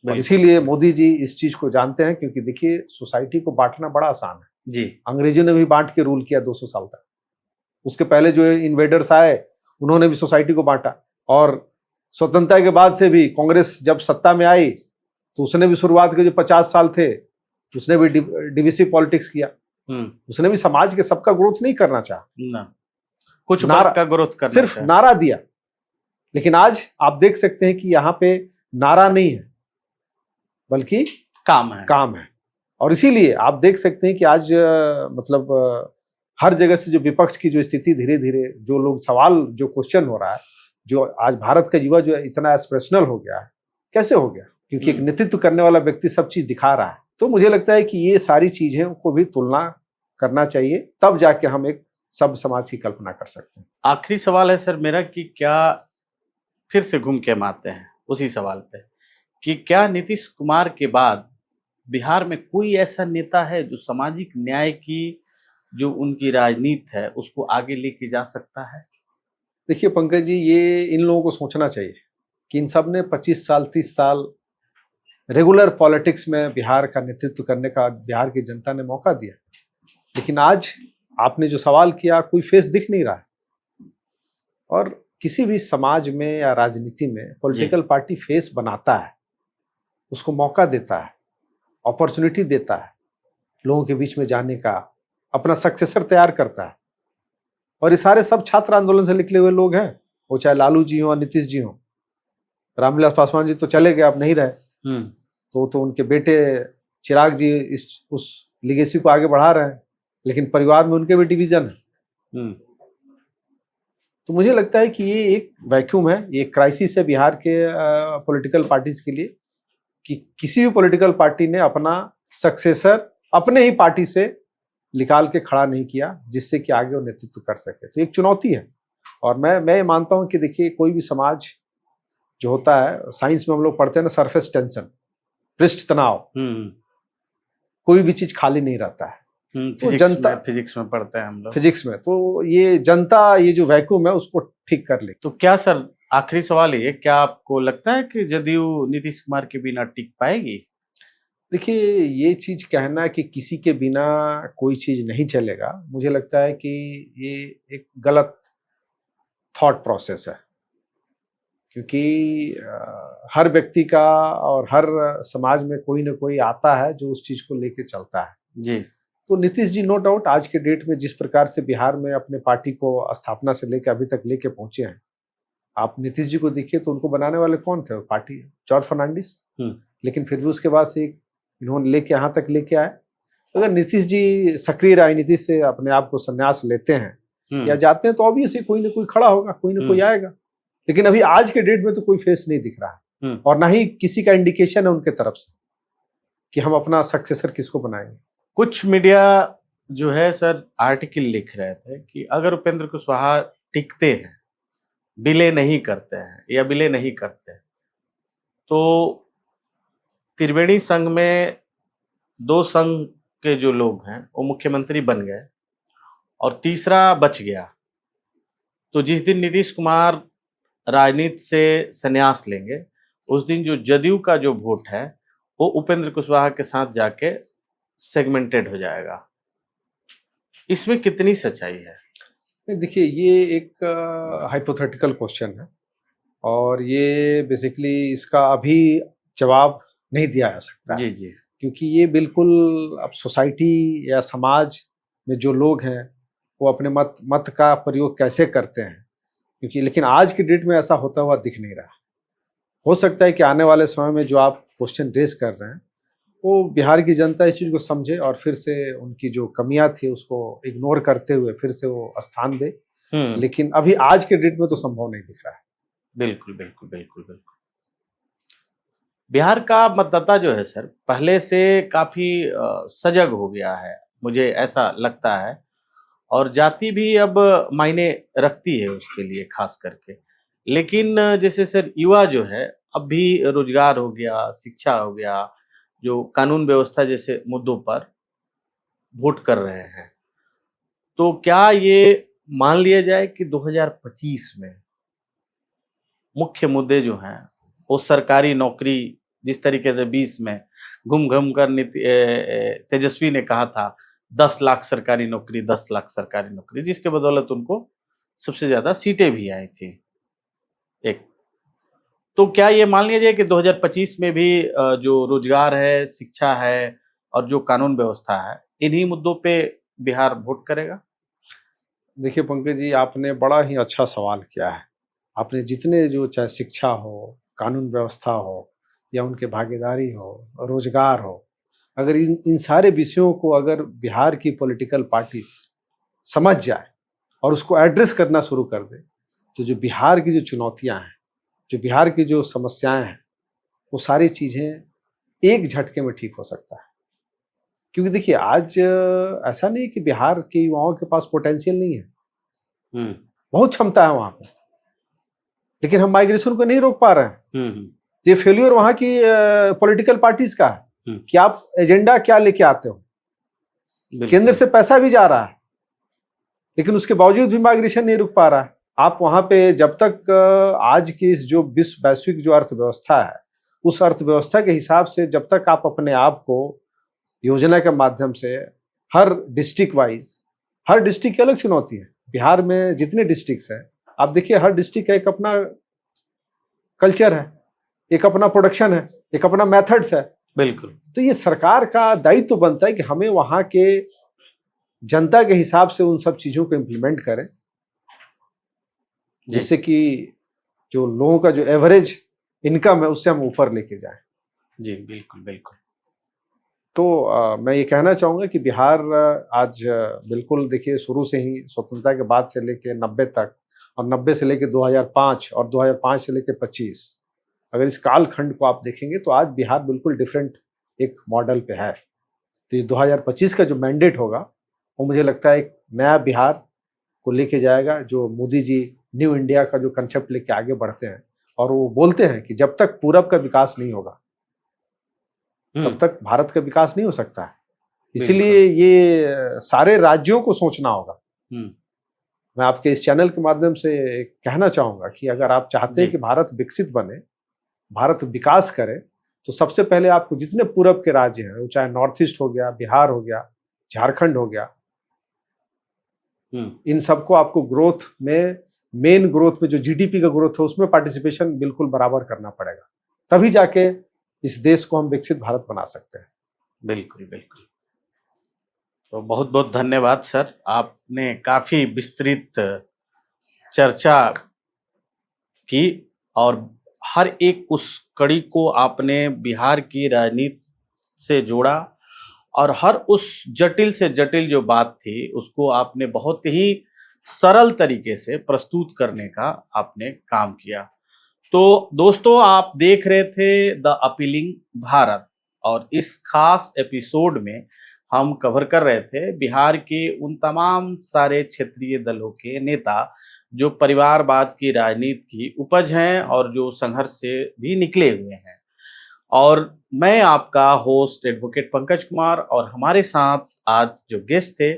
और इसीलिए मोदी जी इस चीज को जानते हैं, क्योंकि देखिए सोसाइटी को बांटना बड़ा आसान है जी। अंग्रेजों ने भी बांट के रूल किया 200 साल तक। उसके पहले जो इन्वेडर्स आए उन्होंने भी सोसाइटी को बांटा, और स्वतंत्रता के बाद से भी कांग्रेस जब सत्ता में आई तो उसने भी शुरुआत के जो 50 साल थे उसने भी डिविसिव पॉलिटिक्स किया। उसने भी समाज के सबका ग्रोथ नहीं करना चाहा ना, कुछ वर्ग का ग्रोथ करना, सिर्फ नारा दिया। लेकिन आज आप देख सकते हैं कि यहाँ पे नारा नहीं है बल्कि काम है। और इसीलिए आप देख सकते हैं कि आज मतलब हर जगह से जो विपक्ष की जो स्थिति धीरे धीरे, जो लोग सवाल, जो क्वेश्चन हो रहा है, जो आज भारत का युवा जो इतना एस्पिरेशनल हो गया है, कैसे हो गया? क्योंकि एक नेतृत्व करने वाला व्यक्ति सब चीज दिखा रहा है। तो मुझे लगता है कि ये सारी चीजें को भी तुलना करना चाहिए, तब जाके हम एक सब समाज की कल्पना कर सकते हैं। आखिरी सवाल है सर मेरा कि क्या, फिर से घूम के हम आते हैं उसी सवाल पे, कि क्या नीतीश कुमार के बाद बिहार में कोई ऐसा नेता है जो सामाजिक न्याय की जो उनकी राजनीति है उसको आगे लेके जा सकता है? देखिए पंकज जी, ये इन लोगों को सोचना चाहिए कि इन सब ने 25 साल 30 साल रेगुलर पॉलिटिक्स में बिहार का नेतृत्व करने का बिहार की जनता ने मौका दिया, लेकिन आज आपने जो सवाल किया, कोई फेस दिख नहीं रहा है। और किसी भी समाज में या राजनीति में पॉलिटिकल पार्टी फेस बनाता है, उसको मौका देता है, अपॉर्चुनिटी देता है लोगों के बीच में जाने का, अपना सक्सेसर तैयार करता है। और ये सारे सब छात्र आंदोलन से निकले हुए लोग हैं, वो चाहे लालू जी हो, नीतीश जी हो। रामविलास पासवान जी तो चले गए, अब नहीं रहे, तो उनके बेटे चिराग जी उस लिगेसी को आगे बढ़ा रहे हैं, लेकिन परिवार में उनके भी डिवीजन है। तो मुझे लगता है कि ये एक वैक्यूम है, ये क्राइसिस है बिहार के पॉलिटिकल पार्टीज के लिए, कि किसी भी पॉलिटिकल पार्टी ने अपना सक्सेसर, अपने ही पार्टी से निकाल के खड़ा नहीं किया, जिससे कि आगे वो नेतृत्व कर सके। तो एक चुनौती है। और मैं ये मानता हूं कि देखिए, कोई भी समाज जो होता है, साइंस में हम लोग पढ़ते हैं ना, सरफेस टेंशन, पृष्ठ तनाव, कोई भी चीज खाली नहीं रहता है। तो जनता, फिजिक्स में पढ़ते हैं हम लोग, फिजिक्स में, तो ये जनता, ये जो वैक्यूम है उसको ठीक कर ले। तो क्या सर, आखिरी सवाल ये, क्या आपको लगता है कि जदयू नीतीश कुमार के बिना टिक पाएगी? देखिए, ये चीज कहना कि किसी के बिना कोई चीज नहीं चलेगा, मुझे लगता है कि ये एक गलत थॉट प्रोसेस है। क्योंकि हर व्यक्ति का और हर समाज में कोई ना कोई आता है जो उस चीज को लेके चलता है जी। तो नीतीश जी नो डाउट आज के डेट में जिस प्रकार से बिहार में अपने पार्टी को स्थापना से लेकर अभी तक लेके पहुंचे हैं, आप नीतीश जी को देखिए तो उनको बनाने वाले कौन थे? पार्टी, जॉर्ज फर्नांडिस। लेकिन फिर भी उसके बाद से इन्होंने लेके यहाँ तक लेके आए। अगर नीतीश जी सक्रिय राजनीति से अपने आप को संन्यास लेते हैं या जाते हैं तो ऑब्वियसली कोई ना कोई खड़ा होगा, कोई ना कोई आएगा। लेकिन अभी आज के डेट में तो कोई फेस नहीं दिख रहा है और ना ही किसी का इंडिकेशन है उनके तरफ से कि हम अपना सक्सेसर किसको बनाएंगे। कुछ मीडिया जो है सर आर्टिकल लिख रहे थे कि अगर उपेंद्र कुशवाहा टिकते हैं, विलय नहीं करते हैं या विलय नहीं करते, तो त्रिवेणी संघ में 2 संघ के जो लोग हैं वो मुख्यमंत्री बन गए और तीसरा बच गया। तो जिस दिन नीतीश कुमार राजनीति से संन्यास लेंगे, उस दिन जो जदयू का जो वोट है वो उपेंद्र कुशवाहा के साथ जाके सेगमेंटेड हो जाएगा। इसमें कितनी सच्चाई है? देखिए, ये एक हाइपोथेटिकल क्वेश्चन है और ये बेसिकली इसका अभी जवाब नहीं दिया जा सकता। जी जी। क्योंकि ये बिल्कुल अब सोसाइटी या समाज में जो लोग हैं वो अपने मत का प्रयोग कैसे करते हैं, क्योंकि लेकिन आज की डेट में ऐसा होता हुआ दिख नहीं रहा। हो सकता है कि आने वाले समय में जो आप क्वेश्चन रेज कर रहे हैं वो बिहार की जनता इस चीज को समझे और फिर से उनकी जो कमियां थी उसको इग्नोर करते हुए फिर से वो स्थान दे। लेकिन अभी आज के डेट में तो संभव नहीं दिख रहा है। बिल्कुल बिल्कुल बिल्कुल बिल्कुल। बिहार का मतदाता जो है सर पहले से काफी सजग हो गया है, मुझे ऐसा लगता है, और जाति भी अब मायने रखती है उसके लिए खास करके। लेकिन जैसे सर युवा जो है अब भी रोजगार हो गया, शिक्षा हो गया, जो कानून व्यवस्था जैसे मुद्दों पर वोट कर रहे हैं, तो क्या ये मान लिया जाए कि 2025 में मुख्य मुद्दे जो हैं वो सरकारी नौकरी, जिस तरीके से 20 में घूम घूम कर तेजस्वी ने कहा था 10 लाख सरकारी नौकरी, 10 लाख सरकारी नौकरी, जिसके बदौलत उनको सबसे ज्यादा सीटें भी आई थी एक। तो क्या ये मान लिया जाए कि 2025 में भी जो रोजगार है, शिक्षा है और जो कानून व्यवस्था है, इन्हीं मुद्दों पे बिहार वोट करेगा? देखिए पंकज जी, आपने बड़ा ही अच्छा सवाल किया है। आपने जितने जो चाहे शिक्षा हो, कानून व्यवस्था हो या उनके भागीदारी हो, रोजगार हो, अगर इन सारे विषयों को अगर बिहार की पॉलिटिकल पार्टीज समझ जाए और उसको एड्रेस करना शुरू कर दे, तो जो बिहार की जो चुनौतियां हैं, जो बिहार की जो समस्याएं हैं, वो सारी चीजें एक झटके में ठीक हो सकता है। क्योंकि देखिए, आज ऐसा नहीं कि बिहार के युवाओं के पास पोटेंशियल नहीं है, बहुत क्षमता है वहां पे, लेकिन हम माइग्रेशन को नहीं रोक पा रहे हैं। ये फेल्यूर वहां की पॉलिटिकल पार्टीज का है कि आप एजेंडा क्या लेके आते हो। केंद्र से पैसा भी जा रहा है लेकिन उसके बावजूद भी माइग्रेशन नहीं रुक पा रहा है। आप वहां पे जब तक आज की इस जो विश्व वैश्विक जो अर्थव्यवस्था है, उस अर्थव्यवस्था के हिसाब से जब तक आप अपने आप को योजना के माध्यम से हर डिस्ट्रिक्ट वाइज, हर डिस्ट्रिक्ट की अलग चुनौती है। बिहार में जितने डिस्ट्रिक्ट्स हैं, आप देखिए हर डिस्ट्रिक्ट का एक अपना कल्चर है, एक अपना प्रोडक्शन है, एक अपना मेथड्स है। बिल्कुल। तो ये सरकार का दायित्व तो बनता है कि हमें वहां के जनता के हिसाब से उन सब चीजों को इम्प्लीमेंट करें, जिससे कि जो लोगों का जो एवरेज इनकम है उससे हम ऊपर लेके जाएं। जी बिल्कुल बिल्कुल। तो मैं ये कहना चाहूँगा कि बिहार आज बिल्कुल देखिए, शुरू से ही स्वतंत्रता के बाद से लेके 90 तक और 90 से लेके 2005 और 2005 से लेके 25, अगर इस कालखंड को आप देखेंगे तो आज बिहार बिल्कुल डिफरेंट एक मॉडल पे है। तो ये 2025 का जो मैंडेट होगा वो मुझे लगता है एक नया बिहार को लेके जाएगा, जो मोदी जी न्यू इंडिया का जो कंसेप्ट लेके आगे बढ़ते हैं। और वो बोलते हैं कि जब तक पूरब का विकास नहीं होगा तब तक भारत का विकास नहीं हो सकता है। इसीलिए ये सारे राज्यों को सोचना होगा। मैं आपके इस चैनल के माध्यम से कहना चाहूंगा कि अगर आप चाहते हैं कि भारत विकसित बने, भारत विकास करे, तो सबसे पहले आपको जितने पूरब के राज्य हैं, चाहे नॉर्थ ईस्ट हो गया, बिहार हो गया, झारखंड हो गया, इन सबको आपको ग्रोथ में, मेन ग्रोथ में जो जीडीपी का ग्रोथ है उसमें पार्टिसिपेशन बिल्कुल बराबर करना पड़ेगा। तभी जाके इस देश को हम विकसित भारत बना सकते हैं। बिल्कुल बिल्कुल। तो बहुत बहुत धन्यवाद सर, आपने काफी विस्तृत चर्चा की और हर एक उस कड़ी को आपने बिहार की राजनीति से जोड़ा और हर उस जटिल से जटिल जो बात थी उसको आपने बहुत ही सरल तरीके से प्रस्तुत करने का आपने काम किया। तो दोस्तों, आप देख रहे थे द अपीलिंग भारत और इस खास एपिसोड में हम कवर कर रहे थे बिहार के उन तमाम सारे क्षेत्रीय दलों के नेता जो परिवारवाद की राजनीति की उपज हैं और जो संघर्ष से भी निकले हुए हैं। और मैं आपका होस्ट एडवोकेट पंकज कुमार और हमारे साथ आज जो गेस्ट थे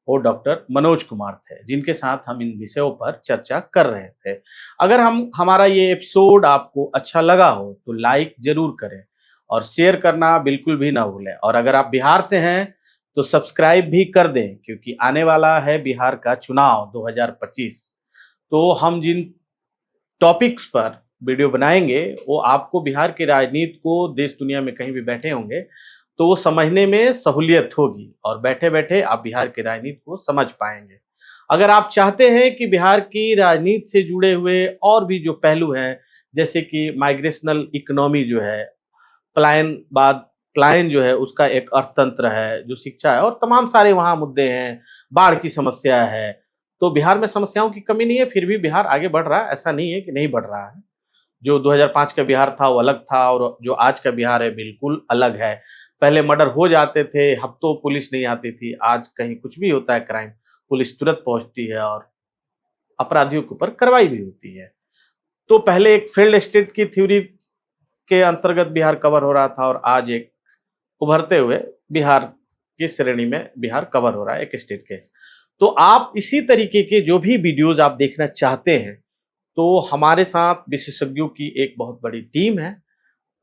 वो डॉक्टर मनोज कुमार थे, जिनके साथ हम इन विषयों पर चर्चा कर रहे थे। अगर हमारा ये एपिसोड आपको अच्छा लगा हो तो लाइक जरूर करें और शेयर करना बिल्कुल भी ना भूलें। और अगर आप बिहार से हैं तो सब्सक्राइब भी कर दें, क्योंकि आने वाला है बिहार का चुनाव 2025। तो हम जिन टॉपिक्स पर वीडियो बनाएंगे वो आपको बिहार की राजनीति को देश दुनिया में कहीं भी बैठे होंगे तो वो समझने में सहूलियत होगी और बैठे बैठे आप बिहार की राजनीति को समझ पाएंगे। अगर आप चाहते हैं कि बिहार की राजनीति से जुड़े हुए और भी जो पहलू हैं, जैसे कि माइग्रेशनल इकोनॉमी जो है, पलायन जो है उसका एक अर्थतंत्र है, जो शिक्षा है और तमाम सारे वहाँ मुद्दे हैं, बाढ़ की समस्या है, तो बिहार में समस्याओं की कमी नहीं है, फिर भी बिहार आगे बढ़ रहा है, ऐसा नहीं है कि नहीं बढ़ रहा है। जो 2005 का बिहार था वो अलग था और जो आज का बिहार है बिल्कुल अलग है। पहले मर्डर हो जाते थे, हफ्तों पुलिस नहीं आती थी, आज कहीं कुछ भी होता है क्राइम, पुलिस तुरंत पहुंचती है और अपराधियों के ऊपर कार्रवाई भी होती है। तो पहले एक फेल्ड स्टेट की थ्योरी के अंतर्गत बिहार कवर हो रहा था और आज एक उभरते हुए बिहार की श्रेणी में बिहार कवर हो रहा है एक स्टेट के। तो आप इसी तरीके के जो भी वीडियोज आप देखना चाहते हैं तो हमारे साथ विशेषज्ञों की एक बहुत बड़ी टीम है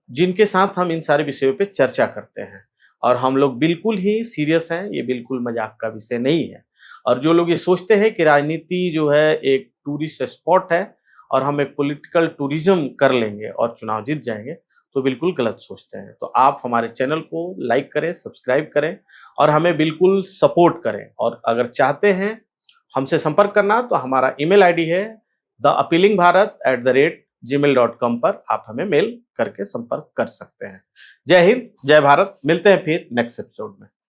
जिनके साथ हम इन सारे विषयों पे चर्चा करते हैं और हम लोग बिल्कुल ही सीरियस हैं, ये बिल्कुल मजाक का विषय नहीं है। और जो लोग ये सोचते हैं कि राजनीति जो है एक टूरिस्ट स्पॉट है और हम एक पॉलिटिकल टूरिज्म कर लेंगे और चुनाव जीत जाएंगे, तो बिल्कुल गलत सोचते हैं। तो आप हमारे चैनल को लाइक करें, सब्सक्राइब करें और हमें बिल्कुल सपोर्ट करें। और अगर चाहते हैं हमसे संपर्क करना तो हमारा ईमेल आईडी है theappealingbharat@gmail.com पर आप हमें मेल करके संपर्क कर सकते हैं। जय हिंद, जय भारत। मिलते हैं फिर नेक्स्ट एपिसोड में।